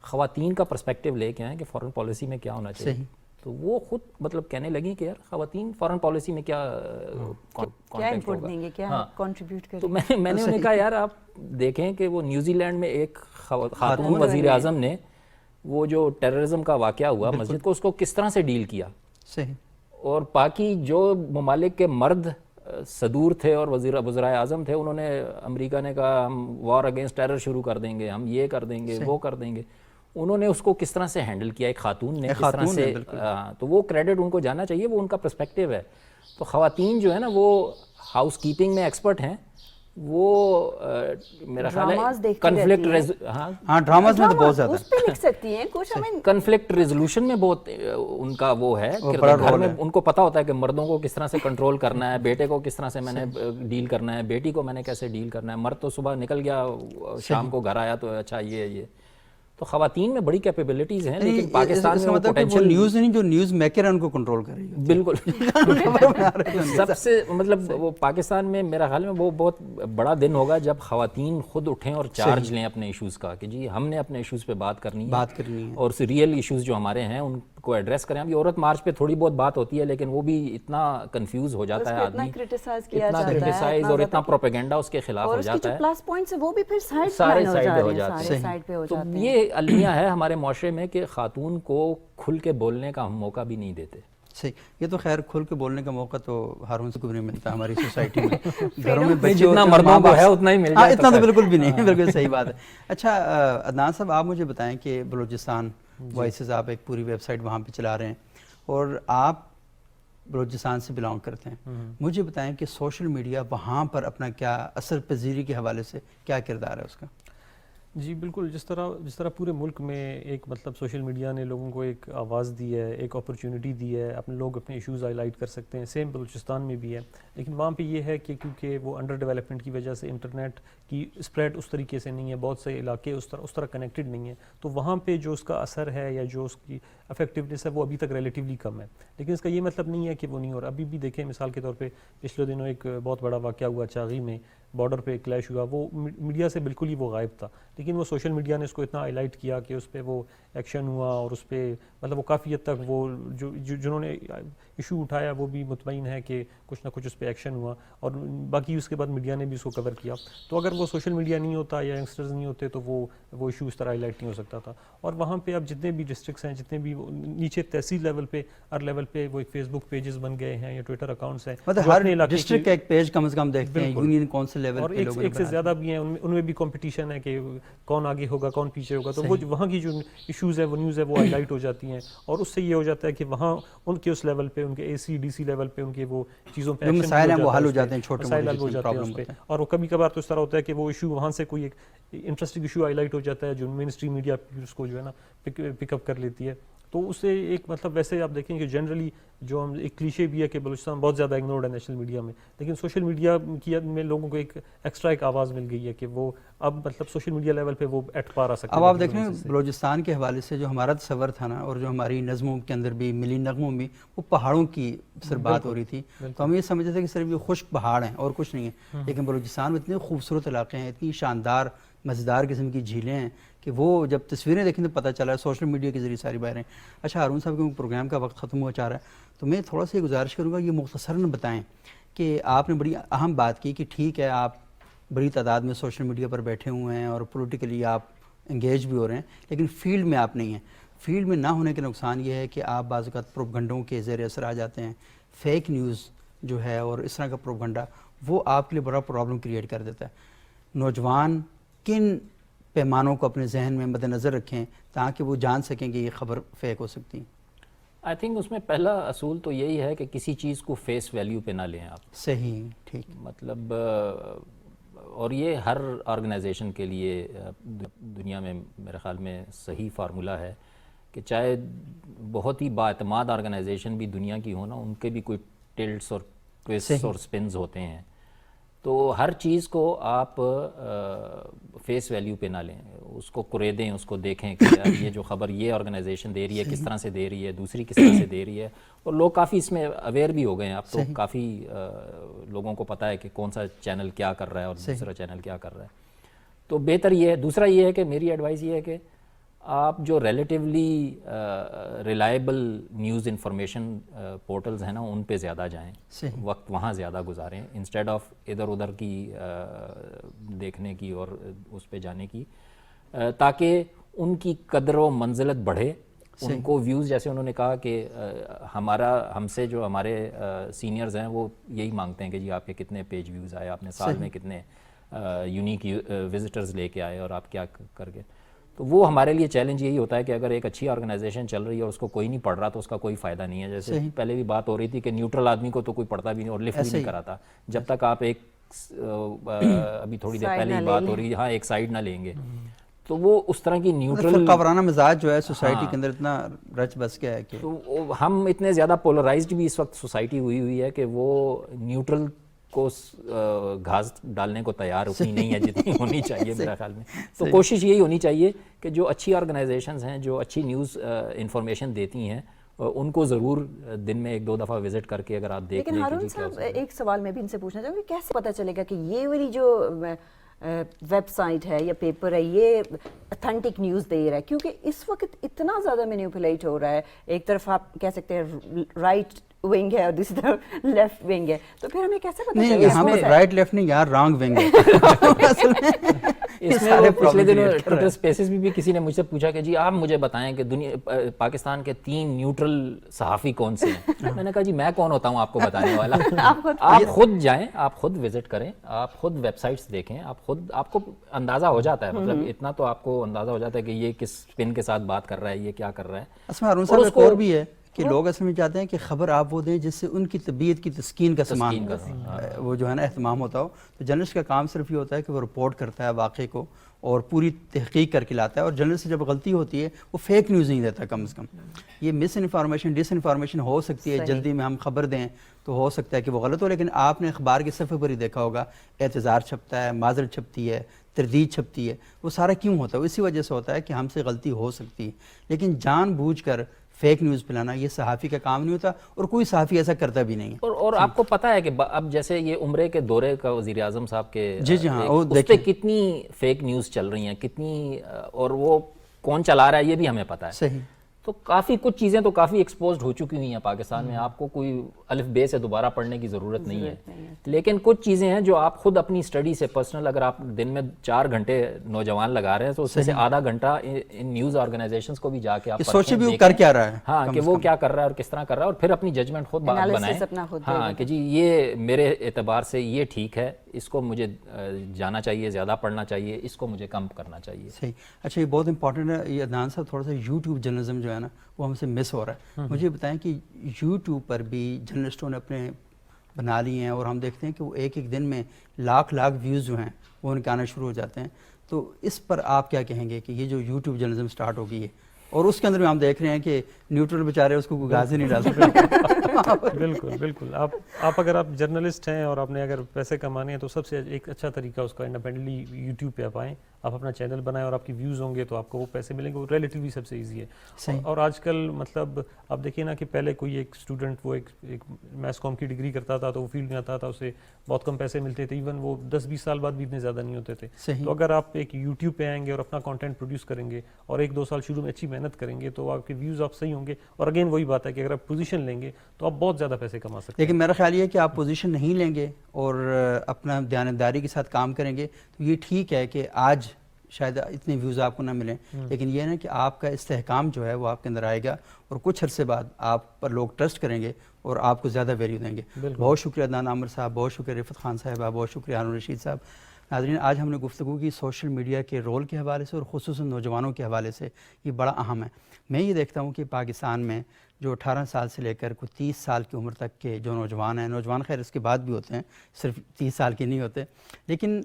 خواتین کا پرسپیکٹیو لے کے آئیں کہ فارن پالیسی میں کیا ہونا چاہیے، تو وہ خود مطلب کہنے لگیں کہ یار خواتین فارن پالیسی میں کیا انپٹ دیں گے، کیا کنٹریبیوٹ کریں۔ تو میں نے انہیں کہا یار آپ دیکھیں کہ وہ نیوزی لینڈ میں ایک خاتون وزیر اعظم نے وہ جو ٹیررزم کا واقعہ ہوا مسجد کو، اس کو کس طرح سے ڈیل کیا، صحیح، اور باقی جو ممالک کے مرد صدور تھے اور وزرائے اعظم تھے، انہوں نے، امریکہ نے کہا ہم وار اگینسٹ ٹیرر شروع کر دیں گے، ہم یہ کر دیں گے، وہ کر دیں گے، انہوں نے اس کو کس طرح سے ہینڈل کیا، ایک خاتون نے کس طرح سے، تو وہ کریڈٹ ان کو جانا چاہیے، وہ ان کا پرسپیکٹیو ہے۔ تو خواتین جو ہے نا وہ ہاؤس کیپنگ میں ایکسپرٹ ہیں، وہ میرا خیال ہے کنفلکٹ، ہاں ڈراماز میں تو بہت زیادہ اس پہ لکھ سکتی ہیں کچھ، ہمیں کنفلکٹ ریزولوشن میں بہت ان کا وہ ہے، گھر میں ان کو پتہ ہوتا ہے کہ مردوں کو کس طرح سے کنٹرول کرنا ہے، بیٹے کو کس طرح سے میں نے ڈیل کرنا ہے، بیٹی کو میں نے کیسے ڈیل کرنا ہے، مرد تو صبح نکل گیا شام کو گھر آیا تو اچھا یہ تو خواتین میں بڑی کیپیبلٹیز ہیں، لیکن پاکستان میں پوٹینشیل نیوز نہیں، جو نیوز میکر ہے ان کو کنٹرول کرے گی، بالکل سب سے مطلب وہ پاکستان میں میرا خیال میں وہ بہت بڑا دن ہوگا جب خواتین خود اٹھیں اور چارج لیں اپنے ایشوز کا کہ جی ہم نے اپنے ایشوز پہ بات کرنی ہے اور ریئل ایشوز جو ہمارے ہیں ان کو ایڈریس کریں۔ اب یہ عورت مارچ پہ تھوڑی بہت بات ہوتی ہے لیکن وہ بھی اتنا کنفیوز ہو جاتا ہے آدمی، اتنا کرٹیسائز اور اتنا پروپیگنڈا اس کے خلاف ہو جاتا ہے، پلس پوائنٹس وہ بھی پھر سارے سائڈ پہ ہو جاتے ہیں۔ تو یہ المیہ ہے ہمارے معاشرے میں کہ خاتون کو کھل کے بولنے کا ہم موقع بھی نہیں دیتے۔ صحیح. یہ تو خیر کھل کے بولنے کا موقع تو ہارون سے کو بھی نہیں ملتا ہماری سوسائٹی میں. گھروں میں بچے جتنا مردوں کو ہے اتنا ہی مل جائے. اتنا تو بالکل بھی نہیں, بالکل صحیح بات ہے. اچھا عدنان صاحب, آپ مجھے بتائیں کہ بلوچستان وائسز, آپ ایک پوری ویب سائٹ وہاں پہ چلا رہے ہیں اور آپ بلوچستان سے بلانگ کرتے ہیں. مجھے بتائیں کہ سوشل میڈیا وہاں پر اپنا کیا اثر پذیری کے حوالے سے کیا کردار ہے اس کا؟ جی بالکل, جس طرح پورے ملک میں ایک مطلب سوشل میڈیا نے لوگوں کو ایک آواز دی ہے, ایک اپرچونٹی دی ہے, اپنے لوگ اپنے ایشوز ہائی لائٹ کر سکتے ہیں, سیم بلوچستان میں بھی ہے. لیکن وہاں پہ یہ ہے کہ کیونکہ وہ انڈر ڈیولپمنٹ کی وجہ سے انٹرنیٹ کی اسپریڈ اس طریقے سے نہیں ہے, بہت سے علاقے اس طرح کنیکٹڈ نہیں ہیں, تو وہاں پہ جو اس کا اثر ہے یا جو اس کی افیکٹونیس ہے وہ ابھی تک ریلیٹیولی کم ہے. لیکن اس کا یہ مطلب نہیں ہے کہ وہ نہیں ہو رہا. ابھی بھی دیکھیں مثال کے طور پہ پچھلے دنوں ایک بہت بڑا واقعہ ہوا چاغی میں, بارڈر پہ کلیش ہوا, وہ میڈیا سے بالکل ہی وہ غائب تھا, لیکن وہ سوشل میڈیا نے اس کو اتنا ہائی لائٹ کیا کہ اس پہ وہ ایکشن ہوا, اور اس پہ مطلب وہ کافی حد تک وہ جنہوں نے ایشو اٹھایا وہ بھی مطمئن ہے کہ کچھ نہ کچھ اس پہ ایکشن ہوا, اور باقی اس کے بعد میڈیا نے بھی اس کو کور کیا. تو اگر وہ سوشل میڈیا نہیں ہوتا یا ینگسٹرز نہیں ہوتے تو وہ ایشو اس طرح ہائی لائٹ نہیں ہو سکتا تھا. اور وہاں پہ اب جتنے بھی ڈسٹرکٹس ہیں, جتنے بھی نیچے تحصیل لیول پہ, ہر لیول پہ وہ ایک فیس بک پیجز بن گئے ہیں یا ٹویٹر اکاؤنٹس ہیں, مطلب ہر ڈسٹرکٹ کا ایک پیج کم از کم دیکھتے ہیں, یونین کونسل لیول اور پہ لوگ ایک سے زیادہ بھی ہیں, ان میں بھی کمپٹیشن ہے کہ کون آگے ہوگا کون پیچھے ہوگا. تو وہ وہاں کی جو ایشوز ہے وہ نیوز ہے وہ ہائی لائٹ ہو جاتی ہیں, اور اس سے یہ ہو جاتا ہے کہ وہاں ان کے اس لیول پہ, ان کے اے سی ڈی سی لیول پہ ان کے وہ چیزوں پہ مسائل ہیں وہ حل ہو جاتے ہیں, چھوٹے موٹے پرابلم پہ. اور وہ کبھی کبھار تو اس طرح ہوتا ہے کہ وہ ایشو وہاں سے کوئی ایک انٹرسٹنگ ایشو ہائی لائٹ ہو جاتا ہے جو مین اسٹریم میڈیا اس کو جو ہے نا پک اپ کر لیتی ہے. تو اس سے ایک مطلب ویسے آپ دیکھیں کہ جنرلی جو ہم ایک کلیشے بھی ہے کہ بلوچستان بہت زیادہ اگنورڈ ہے نیشنل میڈیا میں, لیکن سوشل میڈیا کی میں لوگوں کو ایک ایکسٹرا ایک آواز مل گئی ہے کہ وہ اب مطلب سوشل میڈیا لیول پہ وہ ایٹ پار آ سکتے ہیں. اب آپ دیکھیں بلوچستان کے حوالے سے جو ہمارا تصور تھا نا, اور جو ہماری نظموں کے اندر بھی ملی نغموں میں وہ پہاڑوں کی صرف بات ہو رہی تھی, تو ہم یہ سمجھتے تھے کہ صرف یہ خشک پہاڑ ہیں اور کچھ نہیں ہے. لیکن بلوچستان میں اتنے خوبصورت علاقے ہیں, اتنی شاندار مزیدار قسم کی جھیلیں ہیں کہ وہ جب تصویریں دیکھیں تو پتہ چلا ہے سوشل میڈیا کے ذریعے ساری باتیں. اچھا ہارون صاحب کیونکہ پروگرام کا وقت ختم ہو چاہ رہا ہے, تو میں تھوڑا سا یہ گزارش کروں گا, یہ مختصراً بتائیں کہ آپ نے بڑی اہم بات کی کہ ٹھیک ہے آپ بڑی تعداد میں سوشل میڈیا پر بیٹھے ہوئے ہیں اور پولیٹیکلی آپ انگیج بھی ہو رہے ہیں, لیکن فیلڈ میں آپ نہیں ہیں. فیلڈ میں نہ ہونے کے نقصان یہ ہے کہ آپ بعض اوقات پروپگنڈوں کے زیر اثر آ جاتے ہیں. فیک نیوز جو ہے اور اس طرح کا پروپگنڈا وہ آپ کے لیے بڑا پرابلم کریٹ کر دیتا ہے. نوجوان کن پیمانوں کو اپنے ذہن میں مد نظر رکھیں تاکہ وہ جان سکیں کہ یہ خبر فیک ہو سکتی ہے؟ آئی تھنک اس میں پہلا اصول تو یہی ہے کہ کسی چیز کو فیس ویلیو پہ نہ لیں آپ. صحیح, ٹھیک. مطلب اور یہ ہر آرگنائزیشن کے لیے دنیا میں میرے خیال میں صحیح فارمولہ ہے کہ چاہے بہت ہی باعتماد آرگنائزیشن بھی دنیا کی ہو نا, ان کے بھی کوئی ٹلٹس اور ٹویسٹس اور سپنز ہوتے ہیں. تو ہر چیز کو آپ فیس ویلیو پہ نہ لیں, اس کو قریدیں, اس کو دیکھیں کہ یار یہ جو خبر یہ آرگنائزیشن دے رہی ہے کس طرح سے دے رہی ہے, دوسری کس طرح سے دے رہی ہے. اور لوگ کافی اس میں اویئر بھی ہو گئے ہیں اب تو, کافی لوگوں کو پتہ ہے کہ کون سا چینل کیا کر رہا ہے اور دوسرا چینل کیا کر رہا ہے. تو بہتر یہ ہے. دوسرا یہ ہے کہ میری ایڈوائز یہ ہے کہ آپ جو relatively reliable news information portals ہیں نا ان پہ زیادہ جائیں, وقت وہاں زیادہ گزاریں انسٹیڈ آف ادھر ادھر کی دیکھنے کی اور اس پہ جانے کی, تاکہ ان کی قدر و منزلت بڑھے. ان کو ویوز, جیسے انہوں نے کہا کہ ہم سے جو ہمارے سینئرز ہیں وہ یہی مانگتے ہیں کہ جی آپ کے کتنے پیج ویوز آئے, آپ نے سال میں کتنے یونیک وزٹرز لے کے آئے اور آپ کیا کر کے. تو وہ ہمارے لیے چیلنج یہی ہوتا ہے کہ اگر ایک اچھی آرگنائزیشن چل رہی ہے اور اس کو کوئی نہیں پڑھ رہا تو اس کا کوئی فائدہ نہیں ہے. جیسے پہلے بھی بات ہو رہی تھی کہ نیوٹرل آدمی کو تو کوئی پڑھتا بھی نہیں اور لفٹ بھی نہیں کراتا جب تک آپ ایک ابھی تھوڑی دیر پہلے ہی بات ہو رہی ہے, ہاں ایک سائڈ نہ لیں گے. تو وہ اس طرح کی نیوٹرل فرقہ مزاج جو ہے سوسائٹی کے اندر اتنا رچ بس گیا ہے کہ تو ہم اتنے زیادہ پولرائزڈ بھی اس وقت سوسائٹی ہوئی ہے کہ وہ نیوٹرل کو گھاس ڈالنے کو تیار اتنی نہیں ہے جتنی ہونی چاہیے میرا خیال میں. تو کوشش یہی ہونی چاہیے کہ جو اچھی آرگنائزیشنز ہیں جو اچھی نیوز انفارمیشن دیتی ہیں ان کو ضرور دن میں 1-2 دفعہ وزٹ کر کے اگر آپ دیکھ لیں. لیکن ہارون صاحب ایک سوال میں بھی ان سے پوچھنا چاہوں گی, کیسے پتہ چلے گا کہ یہ والی جو ویب سائٹ ہے یا پیپر ہے یہ اتھینٹک نیوز دے رہا ہے, کیونکہ اس وقت اتنا زیادہ مینیپولیٹ ہو رہا ہے. ایک طرف آپ کہہ سکتے ہیں رائٹ ونگ ہے اور دوسری طرف لیفٹ ونگ ہے, تو پھر ہمیں کیسے پتہ چلے گا؟ نہیں, رائٹ لیفٹ نہیں یار, رانگ ونگ ہے. اس میں وہ پچھلے دنوں ٹویٹر اسپیسز بھی کسی نے مجھ سے پوچھا کہ جی آپ مجھے بتائیں کہ پاکستان کے 3 نیوٹرل صحافی کون سے ہیں. میں نے کہا جی میں کون ہوتا ہوں آپ کو بتانے والا. آپ خود جائیں, آپ خود وزٹ کریں, آپ خود ویب سائٹس دیکھیں, آپ کو اندازہ ہو جاتا ہے, مطلب اتنا تو آپ کو اندازہ ہو جاتا ہے کہ یہ کس پن کے ساتھ بات کر رہا ہے, یہ کیا کر رہا ہے. اس میں ہارون صاحب ایک اور بھی ہے کہ لوگ اصل میں چاہتے ہیں کہ خبر آپ وہ دیں جس سے ان کی طبیعت کی تسکین کا سامان وہ جو ہے نا اہتمام ہوتا ہو. تو جرنلسٹ کا کام صرف یہ ہوتا ہے کہ وہ رپورٹ کرتا ہے واقعے کو اور پوری تحقیق کر کے لاتا ہے, اور جرنلسٹ سے جب غلطی ہوتی ہے وہ فیک نیوز نہیں دیتا. کم از کم یہ مس انفارمیشن ڈس انفارمیشن ہو سکتی ہے, جلدی میں ہم خبر دیں تو ہو سکتا ہے کہ وہ غلط ہو, لیکن آپ نے اخبار کے صفحے پر ہی دیکھا ہوگا اعتذار چھپتا ہے, معذرت چھپتی ہے, تردید چھپتی ہے. وہ سارا کیوں ہوتا ہے؟ اسی وجہ سے ہوتا ہے کہ ہم سے غلطی ہو سکتی ہے, لیکن جان بوجھ کر فیک نیوز پھیلانا یہ صحافی کا کام نہیں ہوتا, اور کوئی صحافی ایسا کرتا بھی نہیں ہے. اور آپ کو پتہ ہے کہ اب جیسے یہ عمرے کے دورے کا وزیر اعظم صاحب کے جی ہاں, اس پہ کتنی فیک نیوز چل رہی ہیں, کتنی, اور وہ کون چلا رہا ہے یہ بھی ہمیں پتہ ہے. صحیح. تو کافی کچھ چیزیں تو کافی ایکسپوزڈ ہو چکی ہوئی ہیں پاکستان میں, آپ کو کوئی الف بے سے دوبارہ پڑھنے کی ضرورت نہیں ہے. لیکن کچھ چیزیں ہیں جو آپ خود اپنی اسٹڈی سے پرسنل, اگر آپ دن میں 4 گھنٹے نوجوان لگا رہے ہیں تو اس میں سے آدھا گھنٹہ ان نیوز آرگنائزیشنز کو بھی جا کے آپ سوچے بھی وہ کر کیا رہا ہے, ہاں کہ وہ کیا کر رہا ہے اور کس طرح کر رہا ہے, اور پھر اپنی ججمنٹ خود بنائیں. ہاں کہ جی یہ میرے اعتبار سے یہ ٹھیک ہے, اس کو مجھے جانا چاہیے, زیادہ پڑھنا چاہیے, اس کو مجھے کم کرنا چاہیے. صحیح. اچھا, یہ بہت امپورٹنٹ ہے. یہ عدنان صاحب تھوڑا سا یوٹیوب جرنلزم جو ہے نا وہ ہم سے مس ہو رہا ہے. مجھے بتائیں کہ یوٹیوب پر بھی جرنلسٹوں نے اپنے بنا لی ہیں, اور ہم دیکھتے ہیں کہ وہ ایک دن میں لاکھ ویوز جو ہیں وہ ان کے آنا شروع ہو جاتے ہیں. تو اس پر آپ کیا کہیں گے کہ یہ جو یوٹیوب جرنلزم سٹارٹ ہو گئی ہے, اور اس کے اندر بھی ہم دیکھ رہے ہیں کہ نیوٹرل بیچارے اس کو گاز ہی نہیں ڈال سکتے. بالکل. آپ اگر آپ جرنلسٹ ہیں اور آپ نے اگر پیسے کمانے ہیں تو سب سے ایک اچھا طریقہ اس کا انڈیپینڈنٹلی یوٹیوب پہ آپ آئیں, آپ اپنا چینل بنائیں, اور آپ کی ویوز ہوں گے تو آپ کو وہ پیسے ملیں گے. وہ ریلیٹیولی سب سے ایزی ہے. اور آج کل مطلب آپ دیکھیے نا کہ پہلے کوئی ایک اسٹوڈنٹ وہ ایک میس کام کی ڈگری کرتا تھا تو وہ فیلڈ میں آتا تھا, اسے بہت کم پیسے ملتے تھے, ایون وہ 10-20 سال بعد بھی اتنے زیادہ نہیں ہوتے تھے. تو اگر آپ ایک یوٹیوب پہ آئیں گے اور اپنا کانٹینٹ پروڈیوس کریں گے اور 1-2 سال شروع میں اچھی محنت کریں گے تو آپ کے ویوز آپ صحیح ہوں گے. اور اگین وہی بات ہے کہ اگر آپ پوزیشن لیں گے تو آپ بہت زیادہ پیسے کما سکتے ہیں. لیکن میرا خیال یہ ہے کہ آپ پوزیشن نہیں لیں گے اور اپنا دیانتداری کے ساتھ کام کریں گے تو یہ ٹھیک ہے کہ آج شاید اتنے ویوز آپ کو نہ ملیں, لیکن یہ نا کہ آپ کا استحکام جو ہے وہ آپ کے اندر آئے گا, اور کچھ عرصے بعد آپ پر لوگ ٹرسٹ کریں گے اور آپ کو زیادہ ویلیو دیں گے. بہت شکریہ عدنان عامر صاحب, بہت شکریہ رفت خان صاحبہ, بہت شکریہ ہارون رشید صاحب. ناظرین, آج ہم نے گفتگو کی سوشل میڈیا کے رول کے حوالے سے اور خصوصاً نوجوانوں کے حوالے سے. یہ بڑا اہم ہے. میں یہ دیکھتا ہوں کہ پاکستان میں جو 18 سال سے لے کر کوئی 30 سال کی عمر تک کے جو نوجوان ہیں, نوجوان خیر اس کے بعد بھی ہوتے ہیں, صرف 30 سال کے نہیں ہوتے, لیکن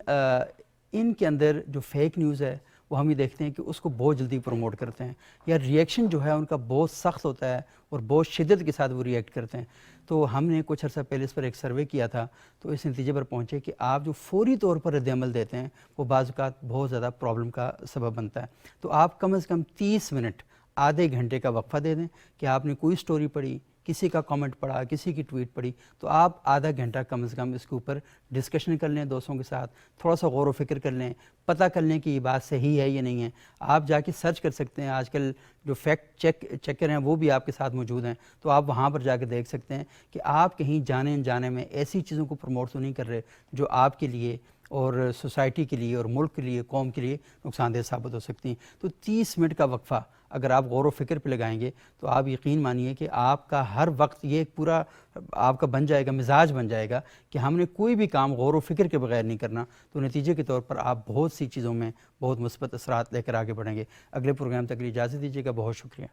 ان کے اندر جو فیک نیوز ہے وہ ہم یہ دیکھتے ہیں کہ اس کو بہت جلدی پروموٹ کرتے ہیں, یا ریئیکشن جو ہے ان کا بہت سخت ہوتا ہے اور بہت شدت کے ساتھ وہ ریئیکٹ کرتے ہیں. تو ہم نے کچھ عرصہ پہلے اس پر ایک سروے کیا تھا, تو اس نتیجے پر پہنچے کہ آپ جو فوری طور پر رد عمل دیتے ہیں وہ بعض اوقات بہت زیادہ پرابلم کا سبب بنتا ہے. تو آپ کم از کم 30 منٹ, آدھے گھنٹے کا وقفہ دے دیں کہ آپ نے کوئی سٹوری پڑھی, کسی کا کامنٹ پڑھا, کسی کی ٹویٹ پڑھی, تو آپ آدھا گھنٹہ کم از کم اس کے اوپر ڈسکشن کر لیں دوستوں کے ساتھ, تھوڑا سا غور و فکر کر لیں, پتہ کر لیں کہ یہ بات صحیح ہے یا نہیں ہے. آپ جا کے سرچ کر سکتے ہیں, آج کل جو فیکٹ چیکر ہیں وہ بھی آپ کے ساتھ موجود ہیں, تو آپ وہاں پر جا کے دیکھ سکتے ہیں کہ آپ کہیں جانے انجانے میں ایسی چیزوں کو پروموٹ تو نہیں کر رہے جو آپ کے لیے اور سوسائٹی کے لیے اور ملک کے لیے, قوم کے لیے نقصان دہ ثابت ہو سکتی ہیں. تو 30 منٹ کا وقفہ اگر آپ غور و فکر پہ لگائیں گے تو آپ یقین مانیے کہ آپ کا ہر وقت یہ پورا آپ کا بن جائے گا, مزاج بن جائے گا کہ ہم نے کوئی بھی کام غور و فکر کے بغیر نہیں کرنا. تو نتیجے کے طور پر آپ بہت سی چیزوں میں بہت مثبت اثرات لے کر آگے بڑھیں گے. اگلے پروگرام تک اجازت دیجیے گا. بہت شکریہ.